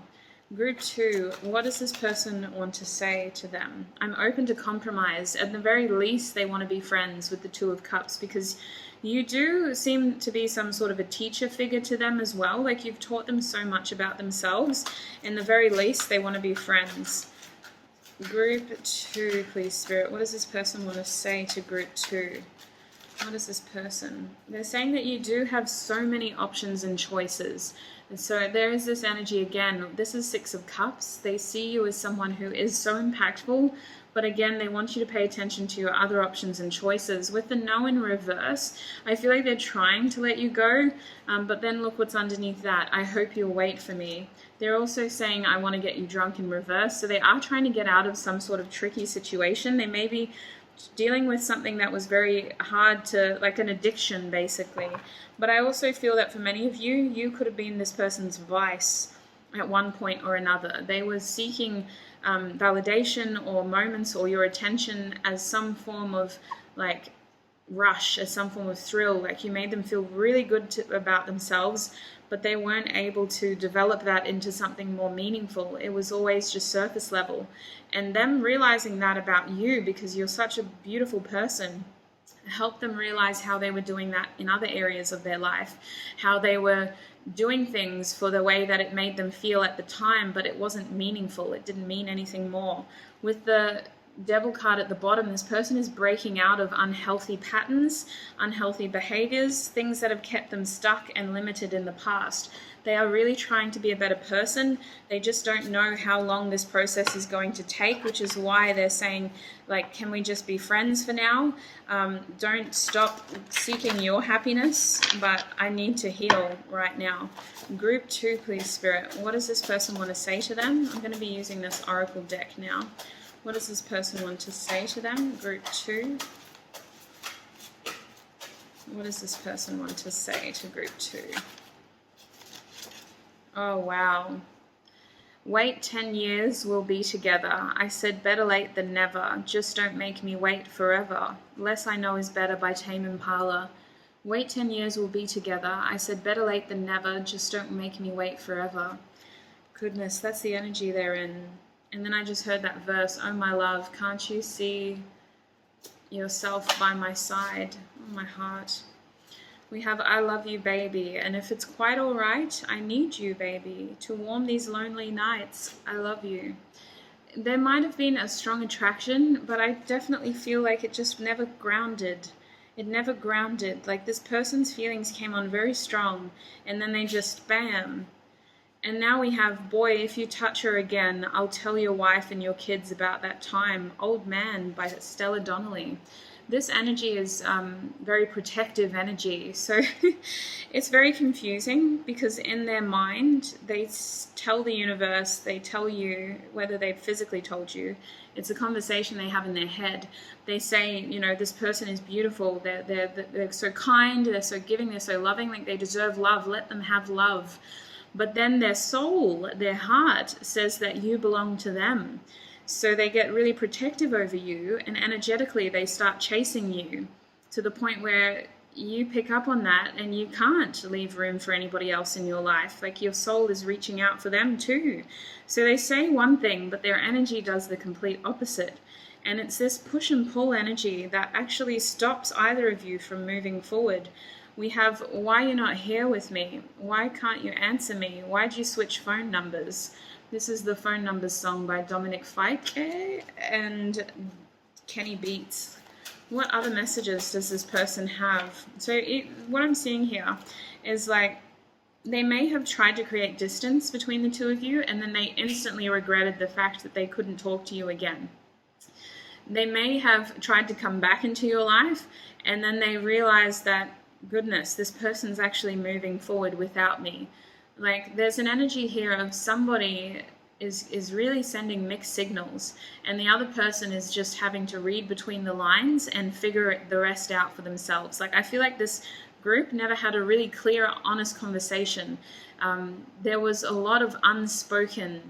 Group 2, what does this person want to say to them? I'm open to compromise. At the very least, they want to be friends with the Two of Cups, because you do seem to be some sort of a teacher figure to them as well. Like, you've taught them so much about themselves. In the very least, they want to be friends. Group 2, please, Spirit. What does this person want to say to Group 2? What is this person? They're saying that you do have so many options and choices. And so there is this energy again. This is Six of Cups. They see you as someone who is so impactful, but again, they want you to pay attention to your other options and choices. With the No in reverse, I feel like they're trying to let you go, but then look what's underneath that. I hope you'll wait for me. They're also saying, I want to get you drunk in reverse. So they are trying to get out of some sort of tricky situation. They may be dealing with something that was very hard to, like an addiction basically. But I also feel that for many of you, you could have been this person's vice at one point or another. They were seeking validation or moments or your attention as some form of like rush, as some form of thrill. Like, you made them feel really good about themselves, but they weren't able to develop that into something more meaningful. It was always just surface level. And them realizing that about you, because you're such a beautiful person, helped them realize how they were doing that in other areas of their life, how they were doing things for the way that it made them feel at the time, but it wasn't meaningful. It didn't mean anything more. With the Devil card at the bottom, this person is breaking out of unhealthy patterns, unhealthy behaviors, things that have kept them stuck and limited in the past. They are really trying to be a better person. They just don't know how long this process is going to take, which is why they're saying, like, can we just be friends for now? Don't stop seeking your happiness, but I need to heal right now. Group 2, please, Spirit. What does this person want to say to them? I'm going to be using this Oracle deck now. What does this person want to say to them? Group 2. What does this person want to say to Group 2? Oh, wow. Wait 10 years, we'll be together. I said better late than never. Just don't make me wait forever. Less I Know Is Better by Tame Impala. Wait 10 years, we'll be together. I said better late than never. Just don't make me wait forever. Goodness, that's the energy they're in. And then I just heard that verse, oh my love, can't you see yourself by my side? Oh my heart. We have I love you, baby. And if it's quite all right, I need you, baby, to warm these lonely nights. I love you. There might have been a strong attraction, but I definitely feel like it just never grounded. It never grounded. Like, this person's feelings came on very strong, and then they just, bam. And now we have, boy, if you touch her again, I'll tell your wife and your kids about that time. Old Man by Stella Donnelly. This energy is very protective energy. So it's very confusing, because in their mind, they tell the universe, they tell you, whether they've physically told you, it's a conversation they have in their head. They say, you know, this person is beautiful. They're so kind. They're so giving. They're so loving. Like, they deserve love. Let them have love. But then their soul, their heart, says that you belong to them. So they get really protective over you, and energetically they start chasing you to the point where you pick up on that and you can't leave room for anybody else in your life. Like, your soul is reaching out for them too. So they say one thing, but their energy does the complete opposite. And it's this push and pull energy that actually stops either of you from moving forward. We have, why you're not here with me? Why can't you answer me? Why'd you switch phone numbers? This is the Phone Numbers song by Dominic Fike and Kenny Beats. What other messages does this person have? So what I'm seeing here is, like, they may have tried to create distance between the two of you, and then they instantly regretted the fact that they couldn't talk to you again. They may have tried to come back into your life, and then they realized that, goodness, this person's actually moving forward without me. Like, there's an energy here of somebody is really sending mixed signals, and the other person is just having to read between the lines and figure the rest out for themselves. Like, I feel like this group never had a really clear, honest conversation. There was a lot of unspoken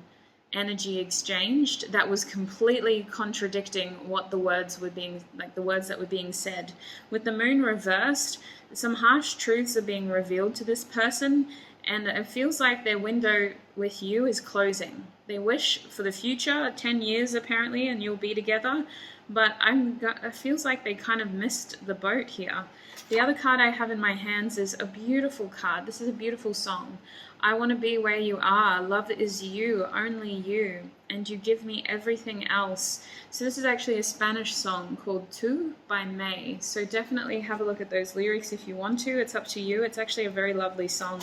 energy exchanged that was completely contradicting what the words were being, like the words that were being said. With the moon reversed, some harsh truths are being revealed to this person, and it feels like their window with you is closing. They wish for the future, 10 years apparently, and you'll be together. But it feels like they kind of missed the boat here. The other card I have in my hands is a beautiful card. This is a beautiful song. I want to be where you are. Love is you, only you, and you give me everything else. So this is actually a Spanish song called Tu by May. So definitely have a look at those lyrics if you want to. It's up to you. It's actually a very lovely song,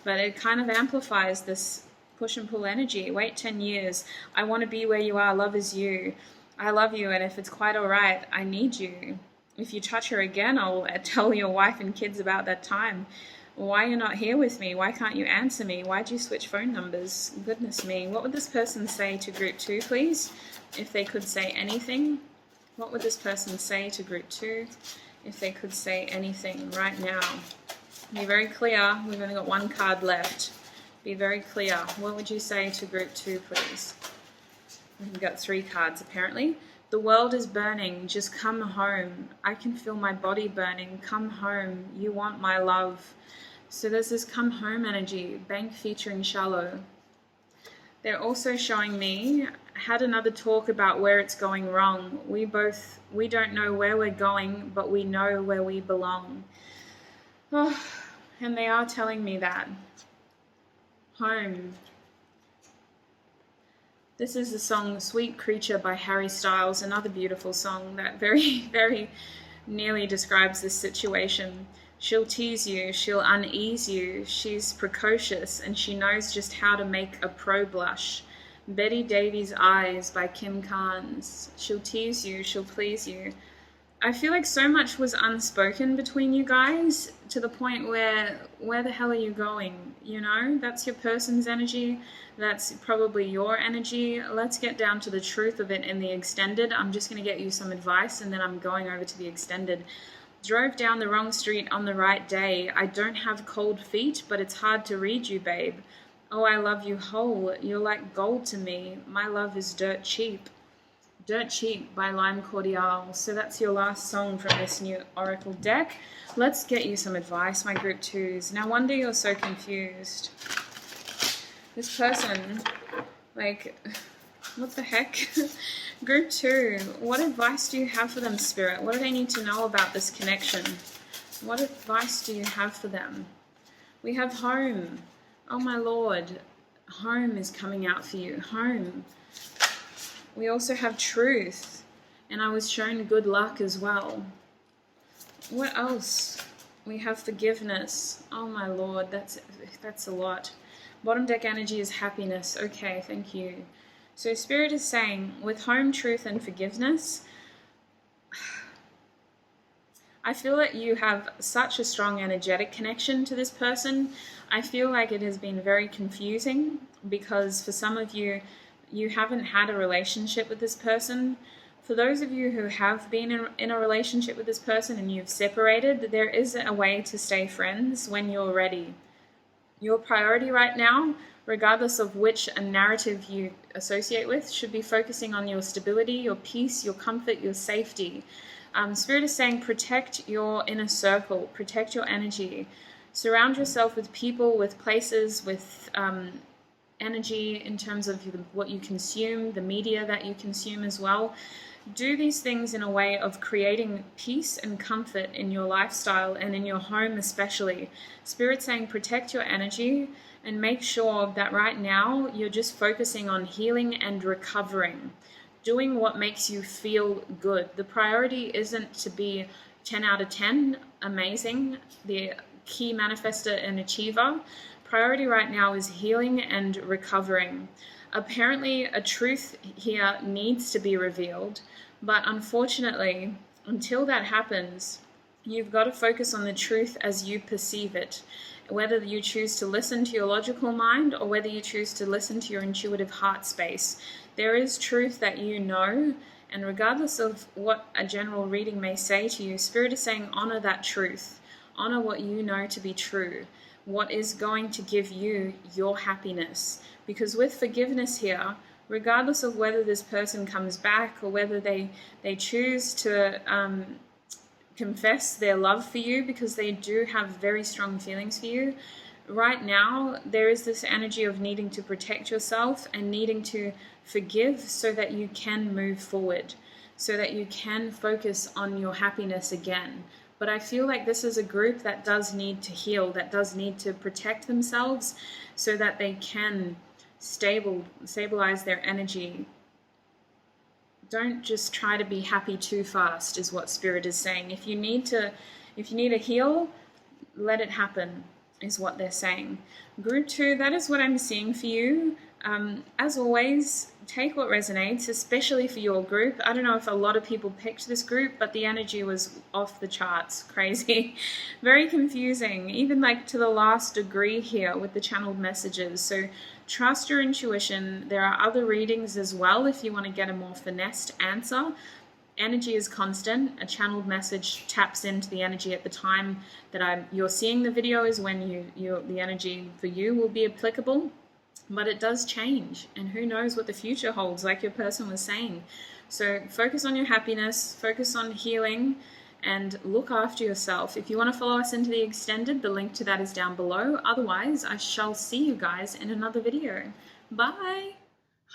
but it kind of amplifies this push and pull energy. Wait 10 years. I want to be where you are. Love is you. I love you, and if it's quite all right, I need you. If you touch her again, I'll tell your wife and kids about that time. Why you're not here with me? Why can't you answer me? Why'd you switch phone numbers? Goodness me. What would this person say to group 2, please? If they could say anything. What would this person say to group 2? If they could say anything right now. Be very clear. We've only got one card left. Be very clear. What would you say to group 2, please? We've got 3 cards apparently. The world is burning. Just come home. I can feel my body burning. Come home. You want my love. So there's this come home energy. Bank featuring Shallow. They're also showing me, had another talk about where it's going wrong. We don't know where we're going, but we know where we belong. Oh, and they are telling me that. Home. This is the song Sweet Creature by Harry Styles, another beautiful song that very, very nearly describes this situation. She'll tease you, she'll unease you, she's precocious, and she knows just how to make a pro blush. Betty Davies' Eyes by Kim Carnes. She'll tease you, she'll please you. I feel like so much was unspoken between you guys to the point where the hell are you going? You know, that's your person's energy. That's probably your energy. Let's get down to the truth of it in the extended. I'm just going to get you some advice and then I'm going over to the extended. Drove down the wrong street on the right day. I don't have cold feet, but it's hard to read you, babe. Oh, I love you whole. You're like gold to me. My love is dirt cheap. Dirt Cheap by Lime Cordiale. So that's your last song from this new Oracle deck. Let's get you some advice, my group 2s. Now, wonder you're so confused. This person, like, what the heck? Group 2, what advice do you have for them, Spirit? What do they need to know about this connection? What advice do you have for them? We have home. Oh, my Lord. Home is coming out for you. Home. We also have truth, and I was shown good luck as well. What else? We have forgiveness. Oh my Lord, that's a lot. Bottom deck energy is happiness. Okay, thank you. So Spirit is saying, with home, truth, and forgiveness, I feel that you have such a strong energetic connection to this person. I feel like it has been very confusing because for some of you, you haven't had a relationship with this person. For those of you who have been in a relationship with this person and you've separated, there is a way to stay friends when you're ready. Your priority right now, regardless of which narrative you associate with, should be focusing on your stability, your peace, your comfort, your safety. Spirit is saying protect your inner circle, protect your energy. Surround yourself with people, with places, with energy in terms of what you consume, the media that you consume as well. Do these things in a way of creating peace and comfort in your lifestyle and in your home especially. Spirit saying protect your energy and make sure that right now you're just focusing on healing and recovering, doing what makes you feel good. The priority isn't to be 10 out of 10, amazing, the key manifestor and achiever. Priority right now is healing and recovering. Apparently, a truth here needs to be revealed, but unfortunately, until that happens, you've got to focus on the truth as you perceive it, whether you choose to listen to your logical mind or whether you choose to listen to your intuitive heart space. There is truth that you know, and regardless of what a general reading may say to you, Spirit is saying honor that truth. Honor what you know to be true. What is going to give you your happiness. Because with forgiveness here, regardless of whether this person comes back or whether they choose to confess their love for you because they do have very strong feelings for you, right now there is this energy of needing to protect yourself and needing to forgive so that you can move forward, so that you can focus on your happiness again. But I feel like this is a group that does need to heal, that does need to protect themselves so that they can stabilize their energy. Don't just try to be happy too fast, is what Spirit is saying. If you need to heal, let it happen, is what they're saying. Group 2, that is what I'm seeing for you. As always, take what resonates, especially for your group. I don't know if a lot of people picked this group, but the energy was off the charts, crazy, very confusing, even like to the last degree here with the channeled messages. So trust your intuition. There are other readings as well if you want to get a more finessed answer. Energy is constant. A channeled message taps into the energy at the time that you're seeing the video is when the energy for you will be applicable. But it does change, and who knows what the future holds, like your person was saying. So focus on your happiness, focus on healing, and look after yourself. If you want to follow us into the extended, the link to that is down below. Otherwise, I shall see you guys in another video. Bye!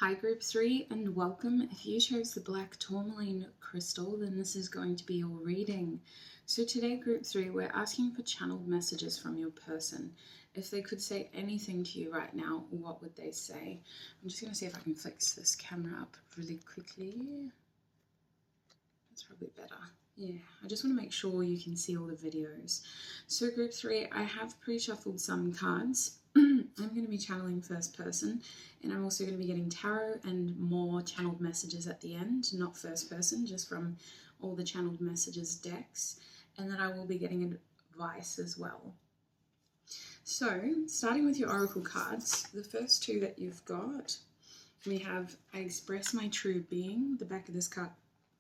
Hi Group 3 and welcome. If you chose the black tourmaline crystal, then this is going to be your reading. So today, Group 3, we're asking for channeled messages from your person. If they could say anything to you right now, what would they say? I'm just going to see if I can fix this camera up really quickly. That's probably better. Yeah, I just want to make sure you can see all the videos. So Group 3, I have pre-shuffled some cards. I'm going to be channeling first person, and I'm also going to be getting tarot and more channeled messages at the end, not first person, just from all the channeled messages decks, and then I will be getting advice as well. So, starting with your oracle cards, the first two that you've got, we have I express my true being. The back of this card,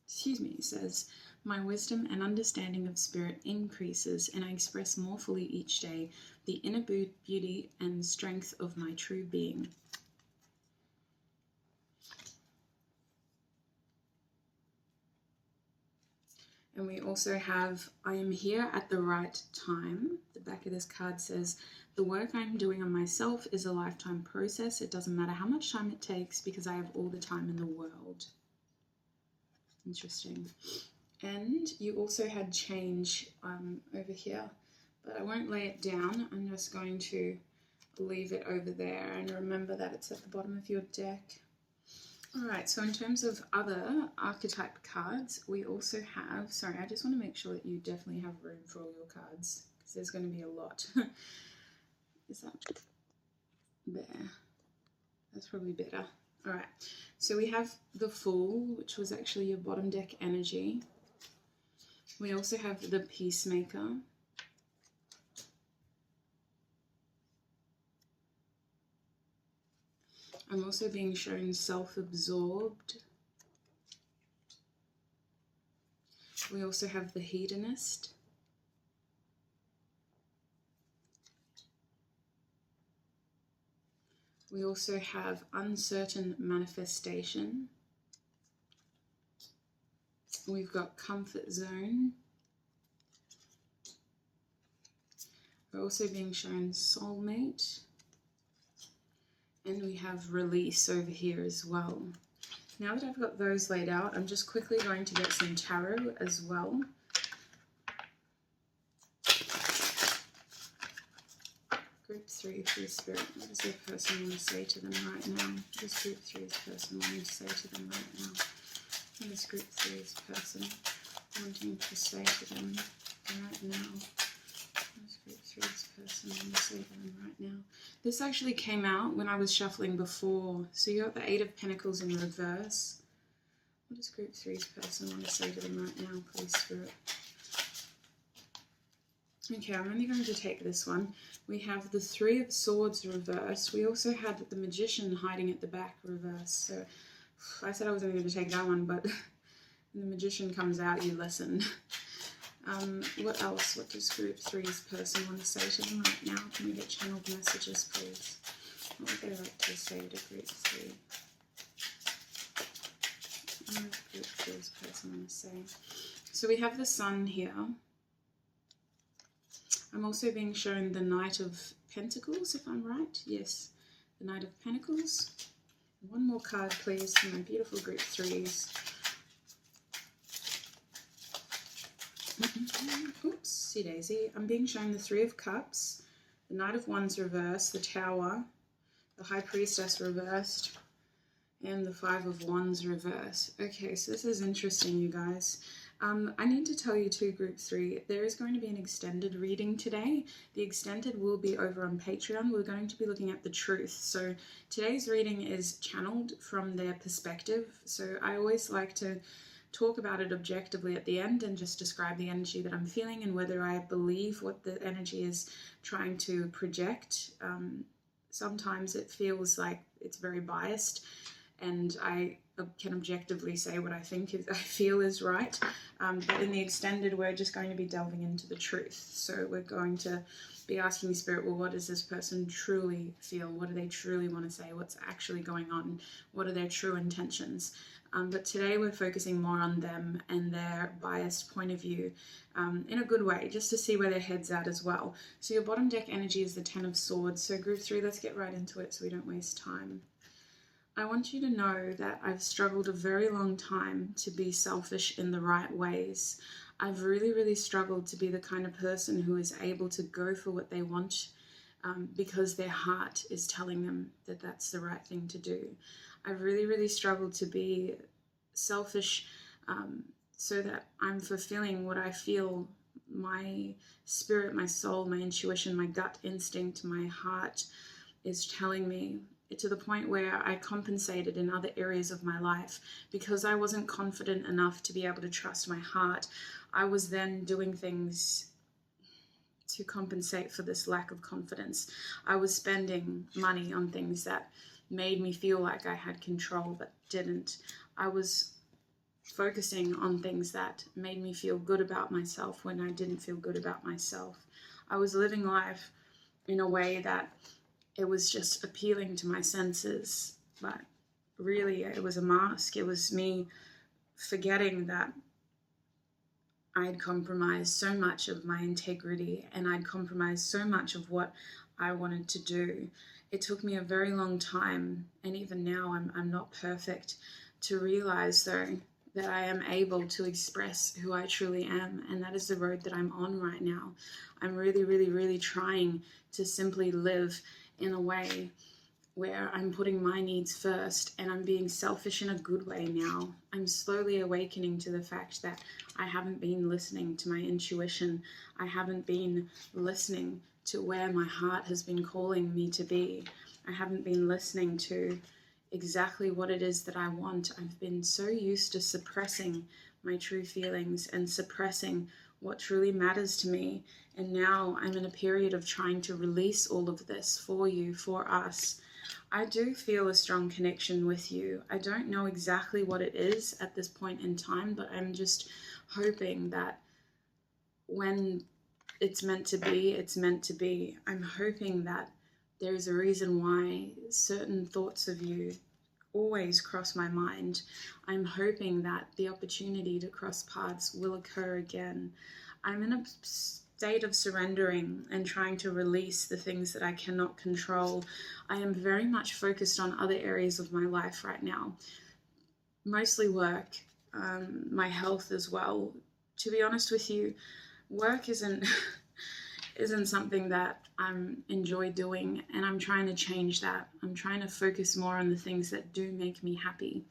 says, my wisdom and understanding of spirit increases, and I express more fully each day the inner beauty and strength of my true being. And we also have, I am here at the right time. The back of this card says, the work I'm doing on myself is a lifetime process. It doesn't matter how much time it takes because I have all the time in the world. Interesting. And you also had change over here, but I won't lay it down. I'm just going to leave it over there and remember that it's at the bottom of your deck. Alright, so in terms of other archetype cards, we also have, sorry, I just want to make sure that you definitely have room for all your cards, because there's going to be a lot. Is that there? That's probably better. Alright, so we have the Fool, which was actually your bottom deck energy. We also have the Peacemaker. I'm also being shown self-absorbed. We also have the Hedonist. We also have uncertain manifestation. We've got comfort zone. We're also being shown soulmate. And we have release over here as well. Now that I've got those laid out, I'm just quickly going to get some tarot as well. Group 3 for your spirit. What does your person want to say to them right now? What does Group 3's person want to say to them right now? What is Group 3's person wanting to say to them right now? What does Group 3's person want to say to them right now? This actually came out when I was shuffling before. So you got the 8 of Pentacles in reverse. What does Group 3's person want to say to them right now, please, Spirit? Okay, I'm only going to take this one. We have the 3 of Swords reversed. We also had the Magician hiding at the back reversed. So I said I wasn't going to take that one, but when the Magician comes out, you listen. What else? What does Group 3's person want to say to them right now? Can we get channeled messages, please? What would they like to say to Group 3? What does Group 3's person want to say? So we have the Sun here. I'm also being shown the Knight of Pentacles, if I'm right. Yes, the Knight of Pentacles. One more card, please, for my beautiful group threes. Oopsie daisy. I'm being shown the Three of Cups, the Knight of Wands reversed, the Tower, the High Priestess reversed, and the Five of Wands reversed. Okay, so this is interesting, you guys. I need to tell you too, group three, there is going to be an extended reading today. The extended will be over on Patreon. We're going to be looking at the truth. So today's reading is channeled from their perspective. So I always like to talk about it objectively at the end and just describe the energy that I'm feeling and whether I believe what the energy is trying to project. Sometimes it feels like it's very biased, and I can objectively say what I feel is right. But in the extended, we're just going to be delving into the truth. So we're going to be asking the Spirit, well, what does this person truly feel? What do they truly want to say? What's actually going on? What are their true intentions? But today we're focusing more on them and their biased point of view in a good way, just to see where their head's at as well. So your bottom deck energy is the Ten of Swords. So group three, let's get right into it so we don't waste time. I want you to know that I've struggled a very long time to be selfish in the right ways. I've really, really struggled to be the kind of person who is able to go for what they want because their heart is telling them that that's the right thing to do. I've really, really struggled to be selfish so that I'm fulfilling what I feel my spirit, my soul, my intuition, my gut instinct, my heart is telling me, to the point where I compensated in other areas of my life because I wasn't confident enough to be able to trust my heart. I was then doing things to compensate for this lack of confidence. I was spending money on things that made me feel like I had control but didn't. I was focusing on things that made me feel good about myself when I didn't feel good about myself. I was living life in a way that it was just appealing to my senses, but really it was a mask. It was me forgetting that I'd compromised so much of my integrity and I'd compromised so much of what I wanted to do. It took me a very long time, and even now I'm not perfect, to realize though that I am able to express who I truly am, and that is the road that I'm on right now. I'm really, really, really trying to simply live in a way where I'm putting my needs first and I'm being selfish in a good way now. I'm slowly awakening to the fact that I haven't been listening to my intuition. I haven't been listening to where my heart has been calling me to be. I haven't been listening to exactly what it is that I want. I've been so used to suppressing my true feelings and suppressing what truly matters to me. And now I'm in a period of trying to release all of this for you, for us. I do feel a strong connection with you. I don't know exactly what it is at this point in time, but I'm just hoping that when it's meant to be, it's meant to be. I'm hoping that there's a reason why certain thoughts of you always cross my mind. I'm hoping that the opportunity to cross paths will occur again. I'm in a state of surrendering and trying to release the things that I cannot control. I am very much focused on other areas of my life right now, mostly work, my health as well. To be honest with you, work isn't something that I enjoy doing, and I'm trying to change that. I'm trying to focus more on the things that do make me happy.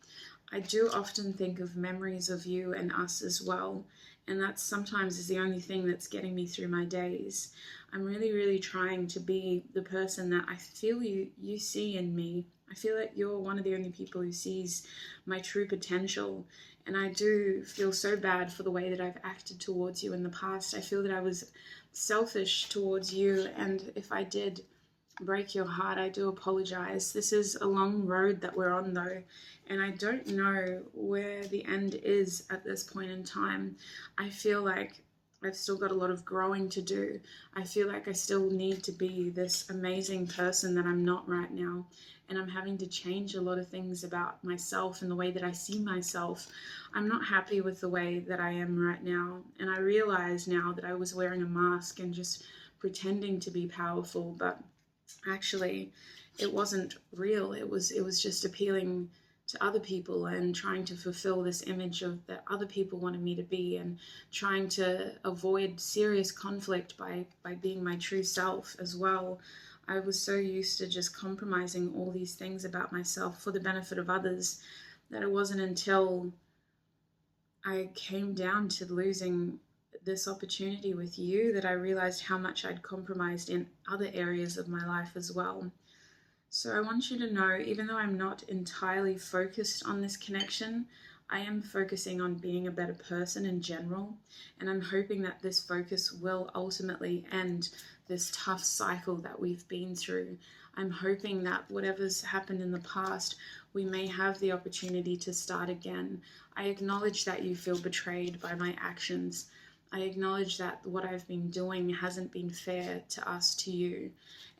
I do often think of memories of you and us as well, and that sometimes is the only thing that's getting me through my days. I'm really, really trying to be the person that I feel you see in me. I feel like you're one of the only people who sees my true potential, and I do feel so bad for the way that I've acted towards you in the past. I feel that I was selfish towards you, and if I did break your heart, I do apologize. This is a long road that we're on though, and I don't know where the end is at this point in time. I feel like I've still got a lot of growing to do. I feel like I still need to be this amazing person that I'm not right now, and I'm having to change a lot of things about myself and the way that I see myself. I'm not happy with the way that I am right now, and I realize now that I was wearing a mask and just pretending to be powerful, but actually it wasn't real. It was just appealing to other people and trying to fulfill this image of that other people wanted me to be, and trying to avoid serious conflict by being my true self as well. I was so used to just compromising all these things about myself for the benefit of others that it wasn't until I came down to losing this opportunity with you that I realized how much I'd compromised in other areas of my life as well. So I want you to know, even though I'm not entirely focused on this connection, I am focusing on being a better person in general. And I'm hoping that this focus will ultimately end this tough cycle that we've been through. I'm hoping that whatever's happened in the past, we may have the opportunity to start again. I acknowledge that you feel betrayed by my actions. I acknowledge that what I've been doing hasn't been fair to us, to you.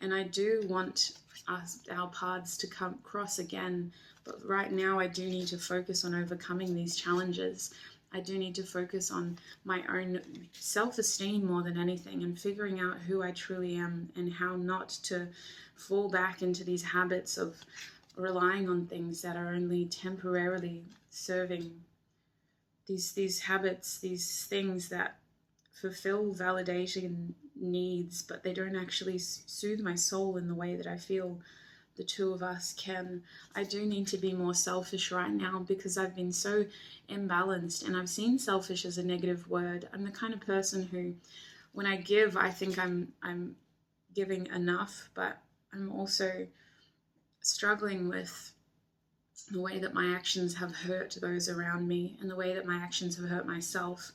And I do want our paths to cross again. But right now I do need to focus on overcoming these challenges. I do need to focus on my own self-esteem more than anything, and figuring out who I truly am and how not to fall back into these habits of relying on things that are only temporarily serving. These habits, these things that fulfill validation needs, but they don't actually soothe my soul in the way that I feel the two of us can. I do need to be more selfish right now because I've been so imbalanced, and I've seen selfish as a negative word. I'm the kind of person who, when I give, I think I'm giving enough, but I'm also struggling with the way that my actions have hurt those around me, and the way that my actions have hurt myself,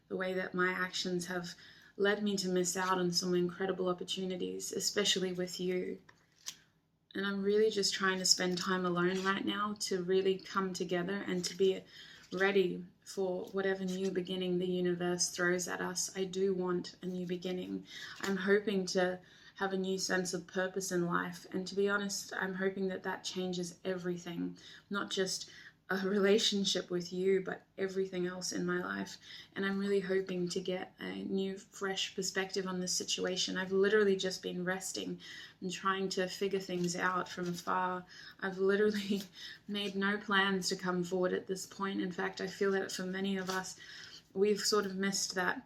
the way that my actions have led me to miss out on some incredible opportunities, especially with you. And I'm really just trying to spend time alone right now to really come together and to be ready for whatever new beginning the universe throws at us. I do want a new beginning. I'm hoping to have a new sense of purpose in life. And to be honest, I'm hoping that that changes everything, not just a relationship with you, but everything else in my life. And I'm really hoping to get a new, fresh perspective on this situation. I've literally just been resting and trying to figure things out from afar. I've literally made no plans to come forward at this point. In fact, I feel that for many of us, we've sort of missed that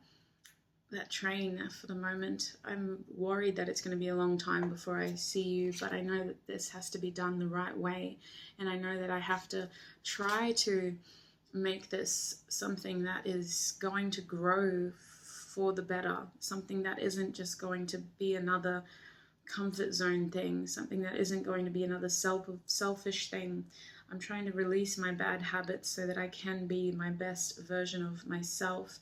train for the moment. I'm worried that it's going to be a long time before I see you, but I know that this has to be done the right way, and I know that I have to try to make this something that is going to grow for the better, something that isn't just going to be another comfort zone thing, something that isn't going to be another selfish thing. I'm trying to release my bad habits so that I can be my best version of myself.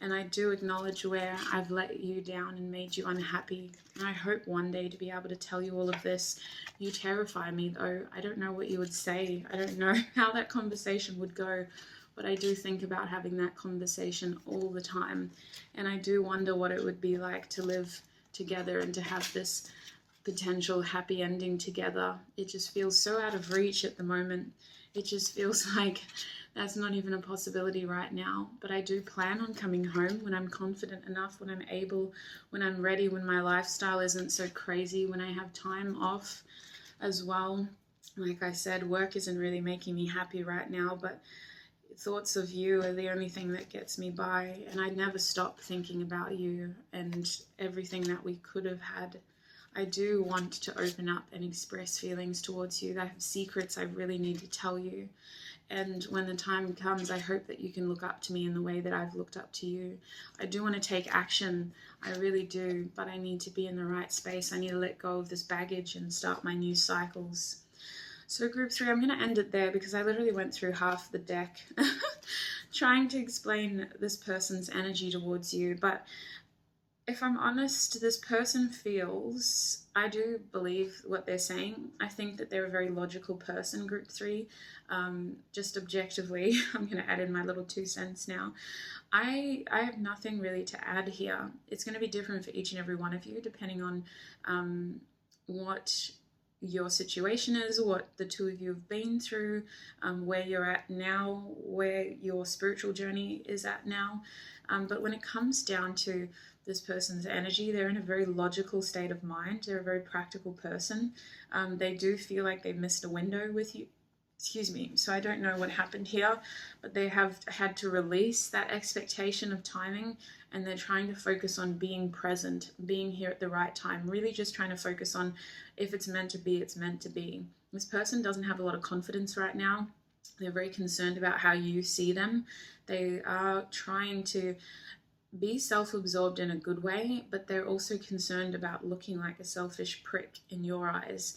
And I do acknowledge where I've let you down and made you unhappy. And I hope one day to be able to tell you all of this. You terrify me, though. I don't know what you would say. I don't know how that conversation would go. But I do think about having that conversation all the time. And I do wonder what it would be like to live together and to have this potential happy ending together. It just feels so out of reach at the moment. It just feels like that's not even a possibility right now. But I do plan on coming home when I'm confident enough, when I'm able, when I'm ready, when my lifestyle isn't so crazy, when I have time off as well. Like I said, work isn't really making me happy right now, but thoughts of you are the only thing that gets me by. And I never stop thinking about you and everything that we could have had. I do want to open up and express feelings towards you. I have secrets I really need to tell you. And when the time comes, I hope that you can look up to me in the way that I've looked up to you. I do want to take action. I really do. But I need to be in the right space. I need to let go of this baggage and start my new cycles. So group 3, I'm going to end it there because I literally went through half the deck trying to explain this person's energy towards you. But if I'm honest, this person feels, I do believe what they're saying. I think that they're a very logical person, group 3. Just objectively, I'm going to add in my little 2 cents now. I have nothing really to add here. It's going to be different for each and every one of you, depending on what your situation is, what the two of you have been through, where you're at now, where your spiritual journey is at now. But when it comes down to this person's energy. They're in a very logical state of mind. They're a very practical person. They do feel like they've missed a window with you. Excuse me. So I don't know what happened here, but they have had to release that expectation of timing, and they're trying to focus on being present, being here at the right time, really just trying to focus on if it's meant to be, it's meant to be. This person doesn't have a lot of confidence right now. They're very concerned about how you see them. They are trying to be self-absorbed in a good way, but they're also concerned about looking like a selfish prick in your eyes.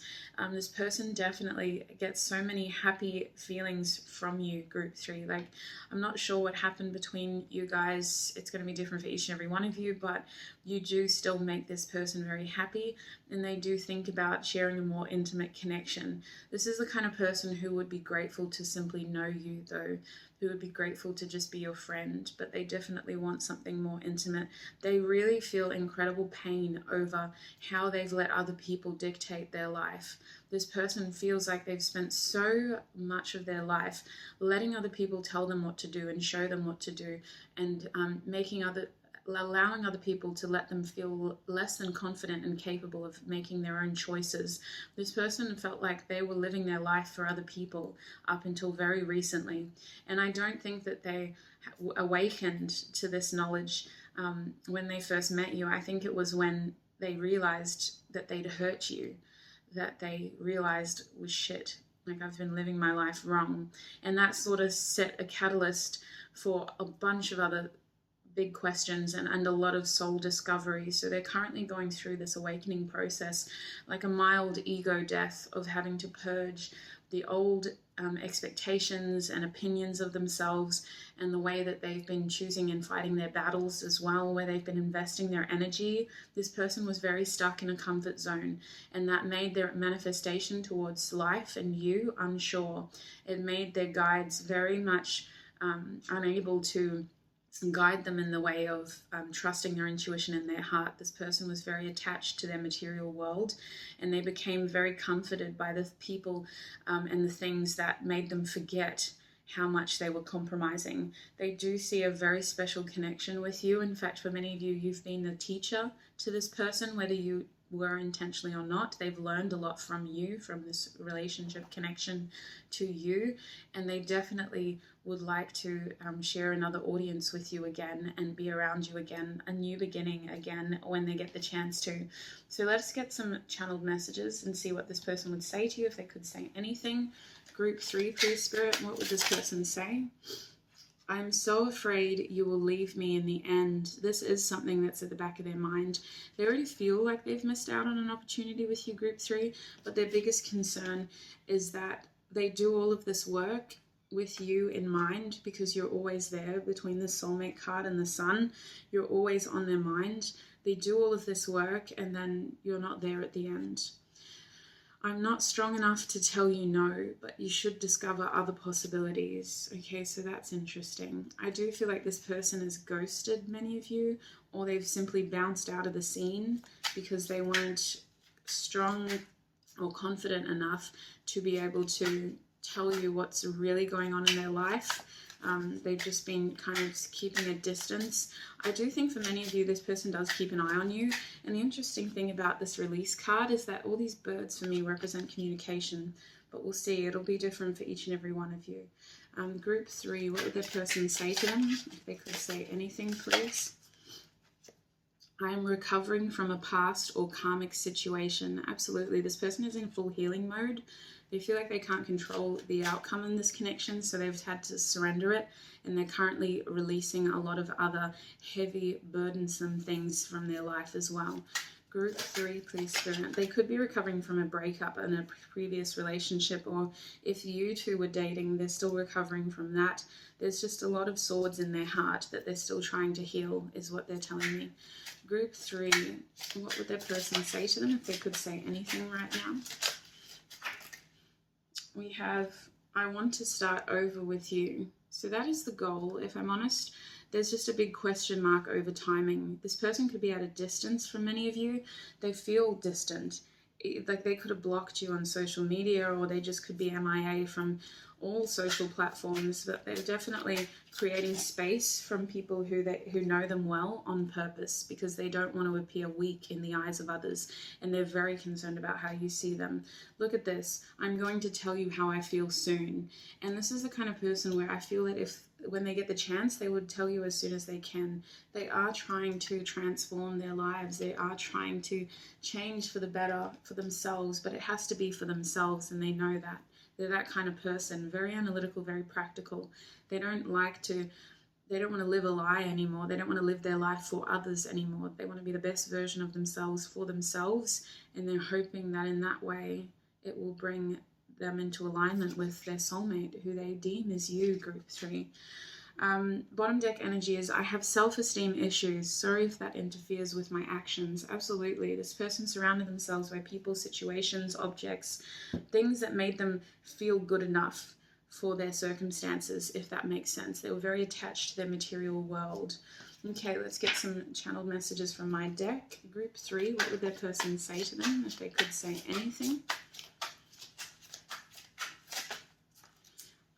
This person definitely gets so many happy feelings from you, group 3. Like, I'm not sure what happened between you guys. It's going to be different for each and every one of you, but you do still make this person very happy, and they do think about sharing a more intimate connection. This is the kind of person who would be grateful to simply know you, though, who would be grateful to just be your friend, but they definitely want something more intimate. They really feel incredible pain over how they've let other people dictate their life. This person feels like they've spent so much of their life letting other people tell them what to do and show them what to do, and allowing other people to let them feel less than confident and capable of making their own choices. This person felt like they were living their life for other people up until very recently. And I don't think that they awakened to this knowledge when they first met you. I think it was when they realized that they'd hurt you, that they realized was shit. Like, I've been living my life wrong. And that sort of set a catalyst for a bunch of other big questions and a lot of soul discovery. So they're currently going through this awakening process, like a mild ego death of having to purge the old expectations and opinions of themselves, and the way that they've been choosing and fighting their battles as well, where they've been investing their energy. This person was very stuck in a comfort zone, and that made their manifestation towards life and you unsure. It made their guides very much unable to guide them in the way of trusting their intuition and their heart. This person was very attached to their material world, and they became very comforted by the people and the things that made them forget how much they were compromising. They do see a very special connection with you. In fact, for many of you, you've been the teacher to this person, whether you were intentionally or not. They've learned a lot from you, from this relationship connection to you, and they definitely would like to share another audience with you again and be around you again, a new beginning again when they get the chance to. So let's get some channeled messages and see what this person would say to you, if they could say anything. Group 3, please, Spirit, what would this person say? I'm so afraid you will leave me in the end. This is something that's at the back of their mind. They already feel like they've missed out on an opportunity with you, Group 3, but their biggest concern is that they do all of this work with you in mind, because you're always there. Between the soulmate card and the sun, you're always on their mind. They do all of this work, and then you're not there at the end. I'm not strong enough to tell you no, but you should discover other possibilities. Okay, so that's interesting. I do feel like this person has ghosted many of you, or they've simply bounced out of the scene because they weren't strong or confident enough to be able to tell you what's really going on in their life. They've just been kind of keeping a distance. I do think for many of you, this person does keep an eye on you. And the interesting thing about this release card is that all these birds for me represent communication, but we'll see. It'll be different for each and every one of you. Group 3, what would the person say to them? If they could say anything, please. I am recovering from a past or karmic situation. Absolutely. This person is in full healing mode. They feel like they can't control the outcome in this connection, so they've had to surrender it, and they're currently releasing a lot of other heavy, burdensome things from their life as well. Group 3, please, Spirit. They could be recovering from a breakup in a previous relationship, or if you two were dating, they're still recovering from that. There's just a lot of swords in their heart that they're still trying to heal, is what they're telling me. Group 3, what would their person say to them if they could say anything right now? We have, I want to start over with you. So that is the goal. If I'm honest, there's just a big question mark over timing. This person could be at a distance from many of you. They feel distant. Like they could have blocked you on social media, or they just could be MIA from all social platforms, but they're definitely creating space from people who know them well on purpose, because they don't want to appear weak in the eyes of others, and they're very concerned about how you see them. Look at this. I'm going to tell you how I feel soon. And this is the kind of person where I feel that when they get the chance, they would tell you as soon as they can. They are trying to transform their lives. They are trying to change for the better for themselves, but it has to be for themselves, and they know that. They're that kind of person, very analytical, very practical. They don't want to live a lie anymore. They don't want to live their life for others anymore. They want to be the best version of themselves for themselves, and they're hoping that in that way it will bring them into alignment with their soulmate, who they deem is you, group 3. Bottom deck energy is, I have self-esteem issues. Sorry if that interferes with my actions. Absolutely. This person surrounded themselves by people, situations, objects, things that made them feel good enough for their circumstances, if that makes sense. They were very attached to their material world. Okay, let's get some channeled messages from my deck. Group 3, what would their person say to them if they could say anything?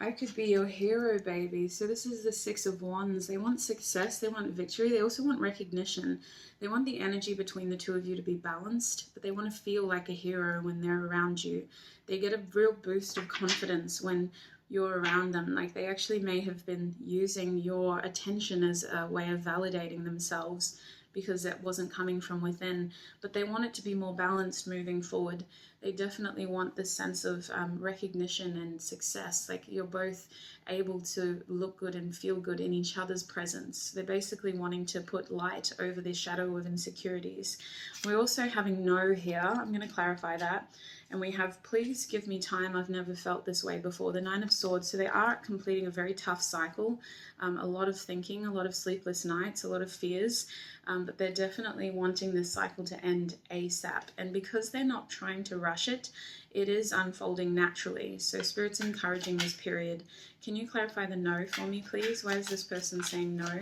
I could be your hero, baby. So this is the 6 of Wands. They want success. They want victory. They also want recognition. They want the energy between the two of you to be balanced, but they want to feel like a hero when they're around you. They get a real boost of confidence when you're around them. Like, they actually may have been using your attention as a way of validating themselves, because it wasn't coming from within, but they want it to be more balanced moving forward. They definitely want this sense of recognition and success, like you're both able to look good and feel good in each other's presence. They're basically wanting to put light over the shadow of insecurities. We're also having no here. I'm going to clarify that. And we have, please give me time. I've never felt this way before. The 9 of Swords. So they are completing a very tough cycle. A lot of thinking, a lot of sleepless nights, a lot of fears. But they're definitely wanting this cycle to end ASAP. And because they're not trying to rush it, it is unfolding naturally. So Spirit's encouraging this period. Can you clarify the no for me, please? Why is this person saying no?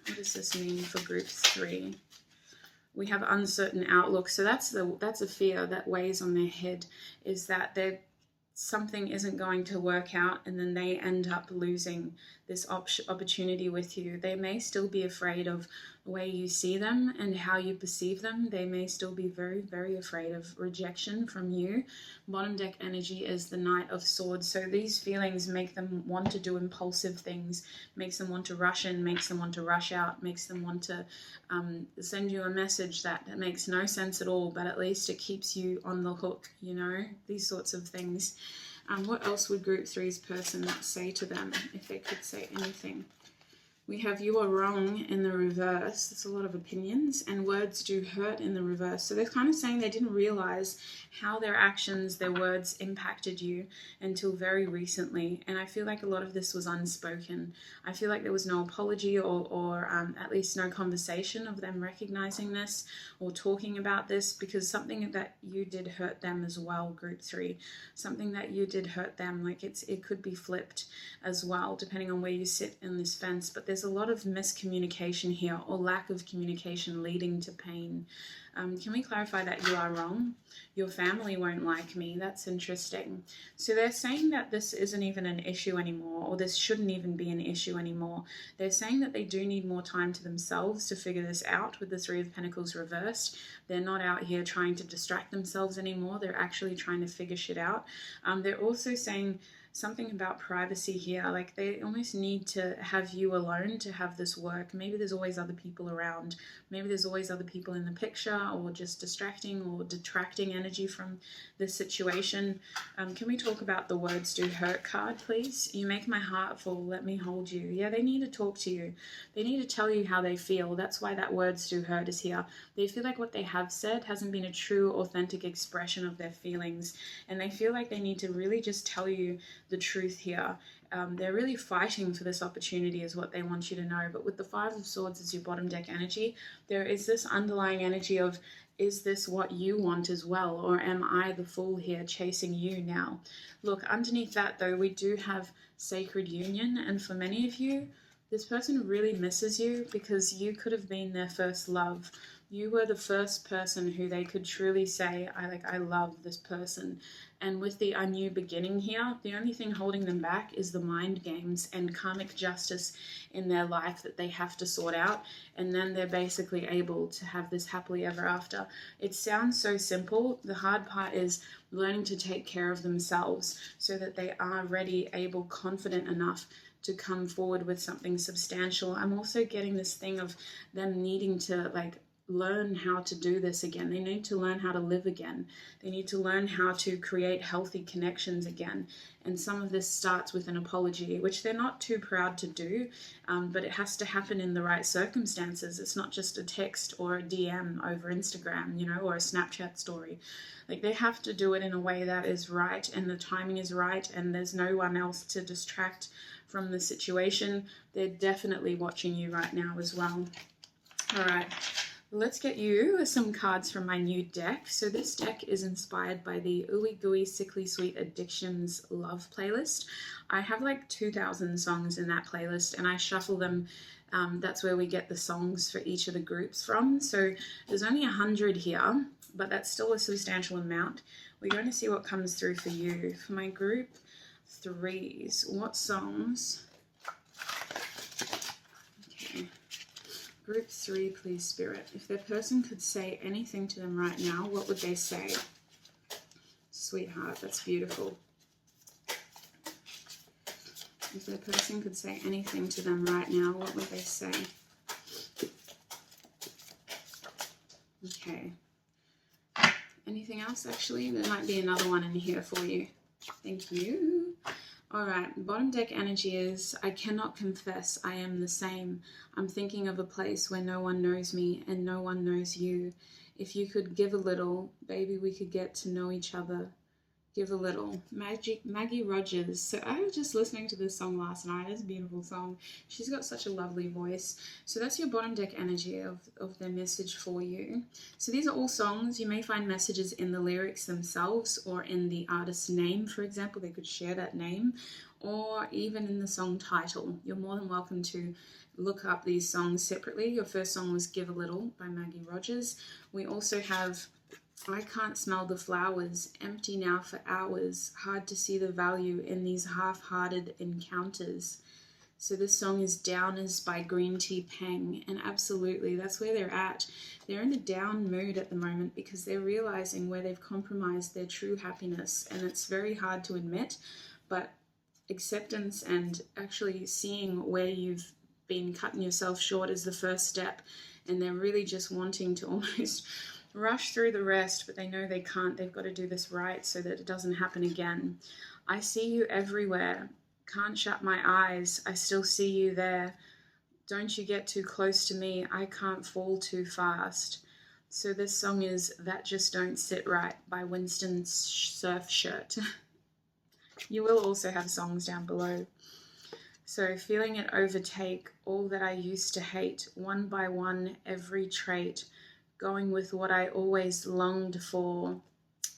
What does this mean for group 3? We have uncertain outlook. So that's a fear that weighs on their head, is that something isn't going to work out, and then they end up losing this opportunity with you. They may still be afraid of the way you see them and how you perceive them. They may still be very, very afraid of rejection from you. Bottom deck energy is the Knight of Swords. So these feelings make them want to do impulsive things, makes them want to rush in, makes them want to rush out, makes them want to send you a message that makes no sense at all, but at least it keeps you on the hook, you know, these sorts of things. What else would group 3's person say to them if they could say anything? We have you are wrong in the reverse. There's a lot of opinions, and words do hurt in the reverse. So they're kind of saying they didn't realize how their actions, their words impacted you until very recently. And I feel like a lot of this was unspoken. I feel like there was no apology or at least no conversation of them recognizing this or talking about this, because something that you did hurt them as well, group 3. Something that you did hurt them. Like it could be flipped as well, depending on where you sit in this fence. But there's a lot of miscommunication here, or lack of communication leading to pain. Can we clarify that you are wrong? Your family won't like me. That's interesting. So they're saying that this isn't even an issue anymore, or this shouldn't even be an issue anymore. They're saying that they do need more time to themselves to figure this out with the 3 of Pentacles reversed. They're not out here trying to distract themselves anymore. They're actually trying to figure shit out. They're also saying something about privacy here, like they almost need to have you alone to have this work. Maybe there's always other people around. Maybe there's always other people in the picture, or just distracting or detracting energy from this situation. Can we talk about the words do hurt card, please? You make my heart full, let me hold you. Yeah, they need to talk to you. They need to tell you how they feel. That's why that words do hurt is here. They feel like what they have said hasn't been a true, authentic expression of their feelings. And they feel like they need to really just tell you the truth here. They're really fighting for this opportunity is what they want you to know. But with the 5 of Swords as your bottom deck energy, there is this underlying energy of, is this what you want as well? Or am I the fool here chasing you now? Look, underneath that though, we do have sacred union. And for many of you, this person really misses you because you could have been their first love. You were the first person who they could truly say, I love this person. And with the "a new beginning" here, the only thing holding them back is the mind games and karmic justice in their life that they have to sort out. And then they're basically able to have this happily ever after. It sounds so simple. The hard part is learning to take care of themselves so that they are ready, able, confident enough to come forward with something substantial. I'm also getting this thing of them needing to learn how to do this again. They need to learn how to live again. They need to learn how to create healthy connections again. And some of this starts with an apology, which they're not too proud to do, but it has to happen in the right circumstances. It's not just a text or a DM over Instagram, or a Snapchat story. They have to do it in a way that is right, and the timing is right, and there's no one else to distract from the situation. They're definitely watching you right now as well. All right. Let's get you some cards from my new deck. So this deck is inspired by the Ooey Gooey Sickly Sweet Addictions Love playlist. I have 2,000 songs in that playlist, and I shuffle them. That's where we get the songs for each of the groups from. So there's only 100 here, but that's still a substantial amount. We're going to see what comes through for you. For my group 3s, what songs? Okay. Group 3, please, Spirit. If their person could say anything to them right now, what would they say? Sweetheart, that's beautiful. If their person could say anything to them right now, what would they say? Okay. Anything else, actually? There might be another one in here for you. Thank you. All right, bottom deck energy is, I cannot confess I am the same. I'm thinking of a place where no one knows me and no one knows you. If you could give a little, baby, we could get to know each other. Give a little. Maggie Rogers. So I was just listening to this song last night. It's a beautiful song. She's got such a lovely voice. So that's your bottom deck energy of their message for you. So these are all songs. You may find messages in the lyrics themselves or in the artist's name, for example. They could share that name, or even in the song title. You're more than welcome to look up these songs separately. Your first song was Give a Little by Maggie Rogers. We also have I Can't Smell the Flowers, Empty Now for Hours, Hard to See the Value in These Half-Hearted Encounters. So this song is Downers by Green Tea Peng, and absolutely, that's where they're at. They're in a down mood at the moment because they're realizing where they've compromised their true happiness, and it's very hard to admit, but acceptance and actually seeing where you've been cutting yourself short is the first step, and they're really just wanting to almost rush through the rest, but they know they can't. They've got to do this right so that it doesn't happen again. I see you everywhere. Can't shut my eyes. I still see you there. Don't you get too close to me. I can't fall too fast. So this song is That Just Don't Sit Right by Winston Surfshirt. You will also have songs down below. So feeling it overtake all that I used to hate, one by one, every trait, going with what I always longed for.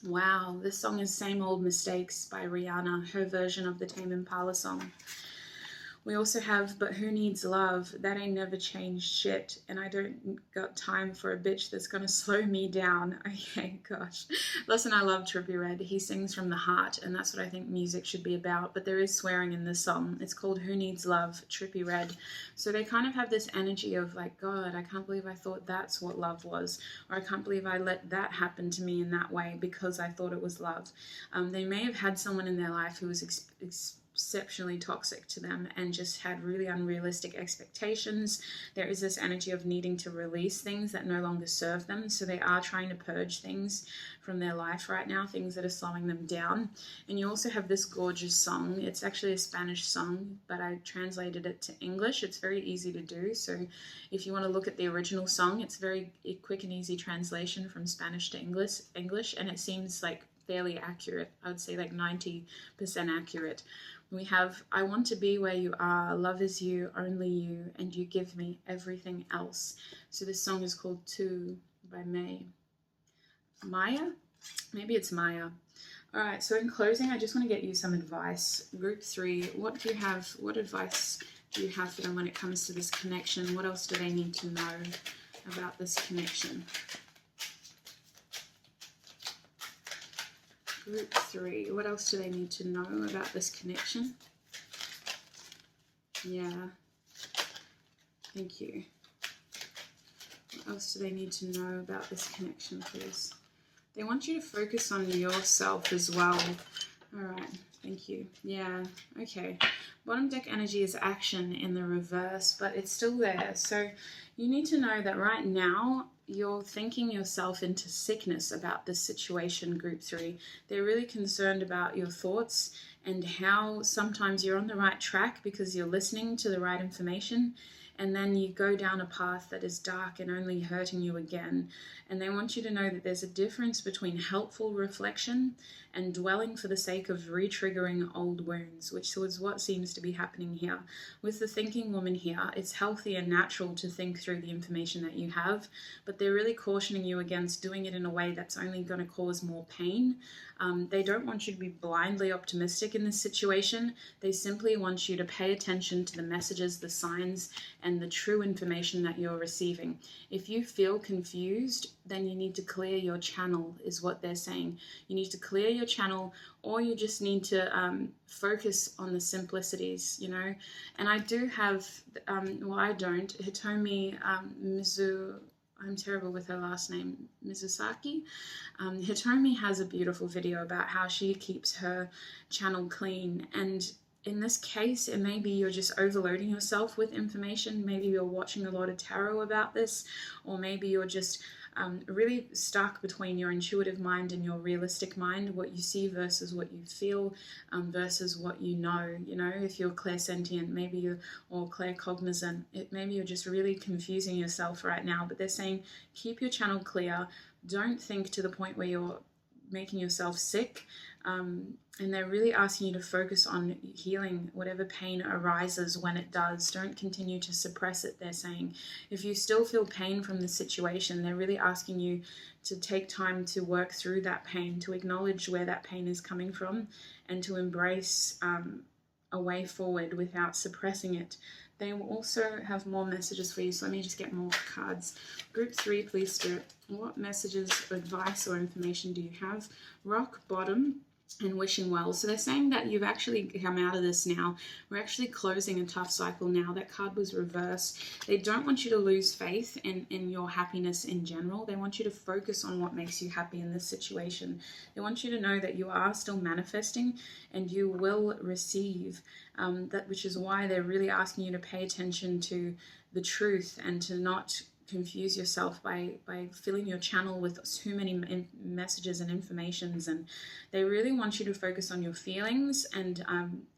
Wow, this song is Same Old Mistakes by Rihanna, her version of the Tame Impala song. We also have But Who Needs Love? That Ain't Never Changed Shit. And I don't got time for a bitch that's going to slow me down. Okay, gosh. Listen, I love Trippie Redd. He sings from the heart, and that's what I think music should be about. But there is swearing in this song. It's called Who Needs Love, Trippie Redd. So they kind of have this energy of like, God, I can't believe I thought that's what love was. Or I can't believe I let that happen to me in that way because I thought it was love. They may have had someone in their life who was exceptionally toxic to them and just had really unrealistic expectations. There is this energy of needing to release things that no longer serve them, so they are trying to purge things from their life right now, things that are slowing them down. And you also have this gorgeous song. It's actually a Spanish song, but I translated it to English. It's very easy to do, so if you want to look at the original song, it's very quick and easy translation from Spanish to English, and it seems like fairly accurate. I would say like 90% accurate. We have I Want to Be Where You Are, Love Is You, Only You, and You Give Me Everything Else. So this song is called Two by Maya? Maybe it's Maya. All right, so in closing, I just want to get you some advice. Group 3, what advice do you have for them when it comes to this connection? What else do they need to know? about this connection. Group 3, what else do they need to know about this connection? Yeah, thank you. What else do they need to know about this connection, please? They want you to focus on yourself as well. All right, thank you. Yeah, okay. Bottom deck energy is action in the reverse, but it's still there. So you need to know that right now you're thinking yourself into sickness about this situation, group 3. They're really concerned about your thoughts and how sometimes you're on the right track because you're listening to the right information, and then you go down a path that is dark and only hurting you again. And they want you to know that there's a difference between helpful reflection and dwelling for the sake of re-triggering old wounds, which is what seems to be happening here. With the thinking woman here, it's healthy and natural to think through the information that you have, but they're really cautioning you against doing it in a way that's only going to cause more pain. They don't want you to be blindly optimistic in this situation. They simply want you to pay attention to the messages, the signs, and the true information that you're receiving. If you feel confused, then you need to clear your channel, is what they're saying. You need to clear your channel, or you just need to focus on the simplicities, you know. And I do have, well, I don't, Hitomi Mizu, I'm terrible with her last name, Mizusaki. Hitomi has a beautiful video about how she keeps her channel clean, and in this case, it may be you're just overloading yourself with information. Maybe you're watching a lot of tarot about this, or maybe you're just really stuck between your intuitive mind and your realistic mind, what you see versus what you feel, versus what you know. You know, if you're clairsentient, maybe you're, or claircognizant, maybe you're just really confusing yourself right now. But they're saying, keep your channel clear. Don't think to the point where you're making yourself sick. And they're really asking you to focus on healing whatever pain arises when it does. Don't continue to suppress it, they're saying. If you still feel pain from the situation, they're really asking you to take time to work through that pain, to acknowledge where that pain is coming from, and to embrace a way forward without suppressing it. They will also have more messages for you, so let me just get more cards. Group 3, please, Spirit. What messages, advice, or information do you have? Rock bottom and wishing well. So they're saying that you've actually come out of this now. We're actually closing a tough cycle now. That card was reversed. They don't want you to lose faith in your happiness in general. They want you to focus on what makes you happy in this situation. They want you to know that you are still manifesting and you will receive, that, which is why they're really asking you to pay attention to the truth and to not confuse yourself by filling your channel with too many messages and informations. And they really want you to focus on your feelings and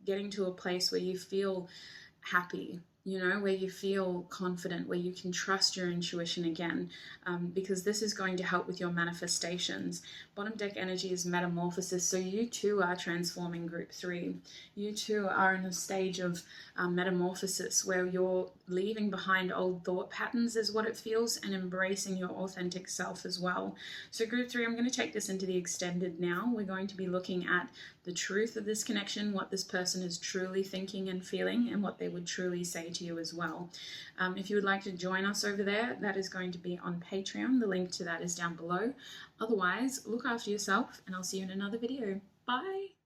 getting to a place where you feel happy, you know, where you feel confident, where you can trust your intuition again, because this is going to help with your manifestations. Bottom deck energy is metamorphosis, so you too are transforming, group 3. You too are in a stage of metamorphosis where you're leaving behind old thought patterns, is what it feels, and embracing your authentic self as well. So group 3, I'm going to take this into the extended now. We're going to be looking at the truth of this connection, what this person is truly thinking and feeling, and what they would truly say to you as well. If you would like to join us over there, that is going to be on Patreon. The link to that is down below. Otherwise, look after yourself, and I'll see you in another video. Bye!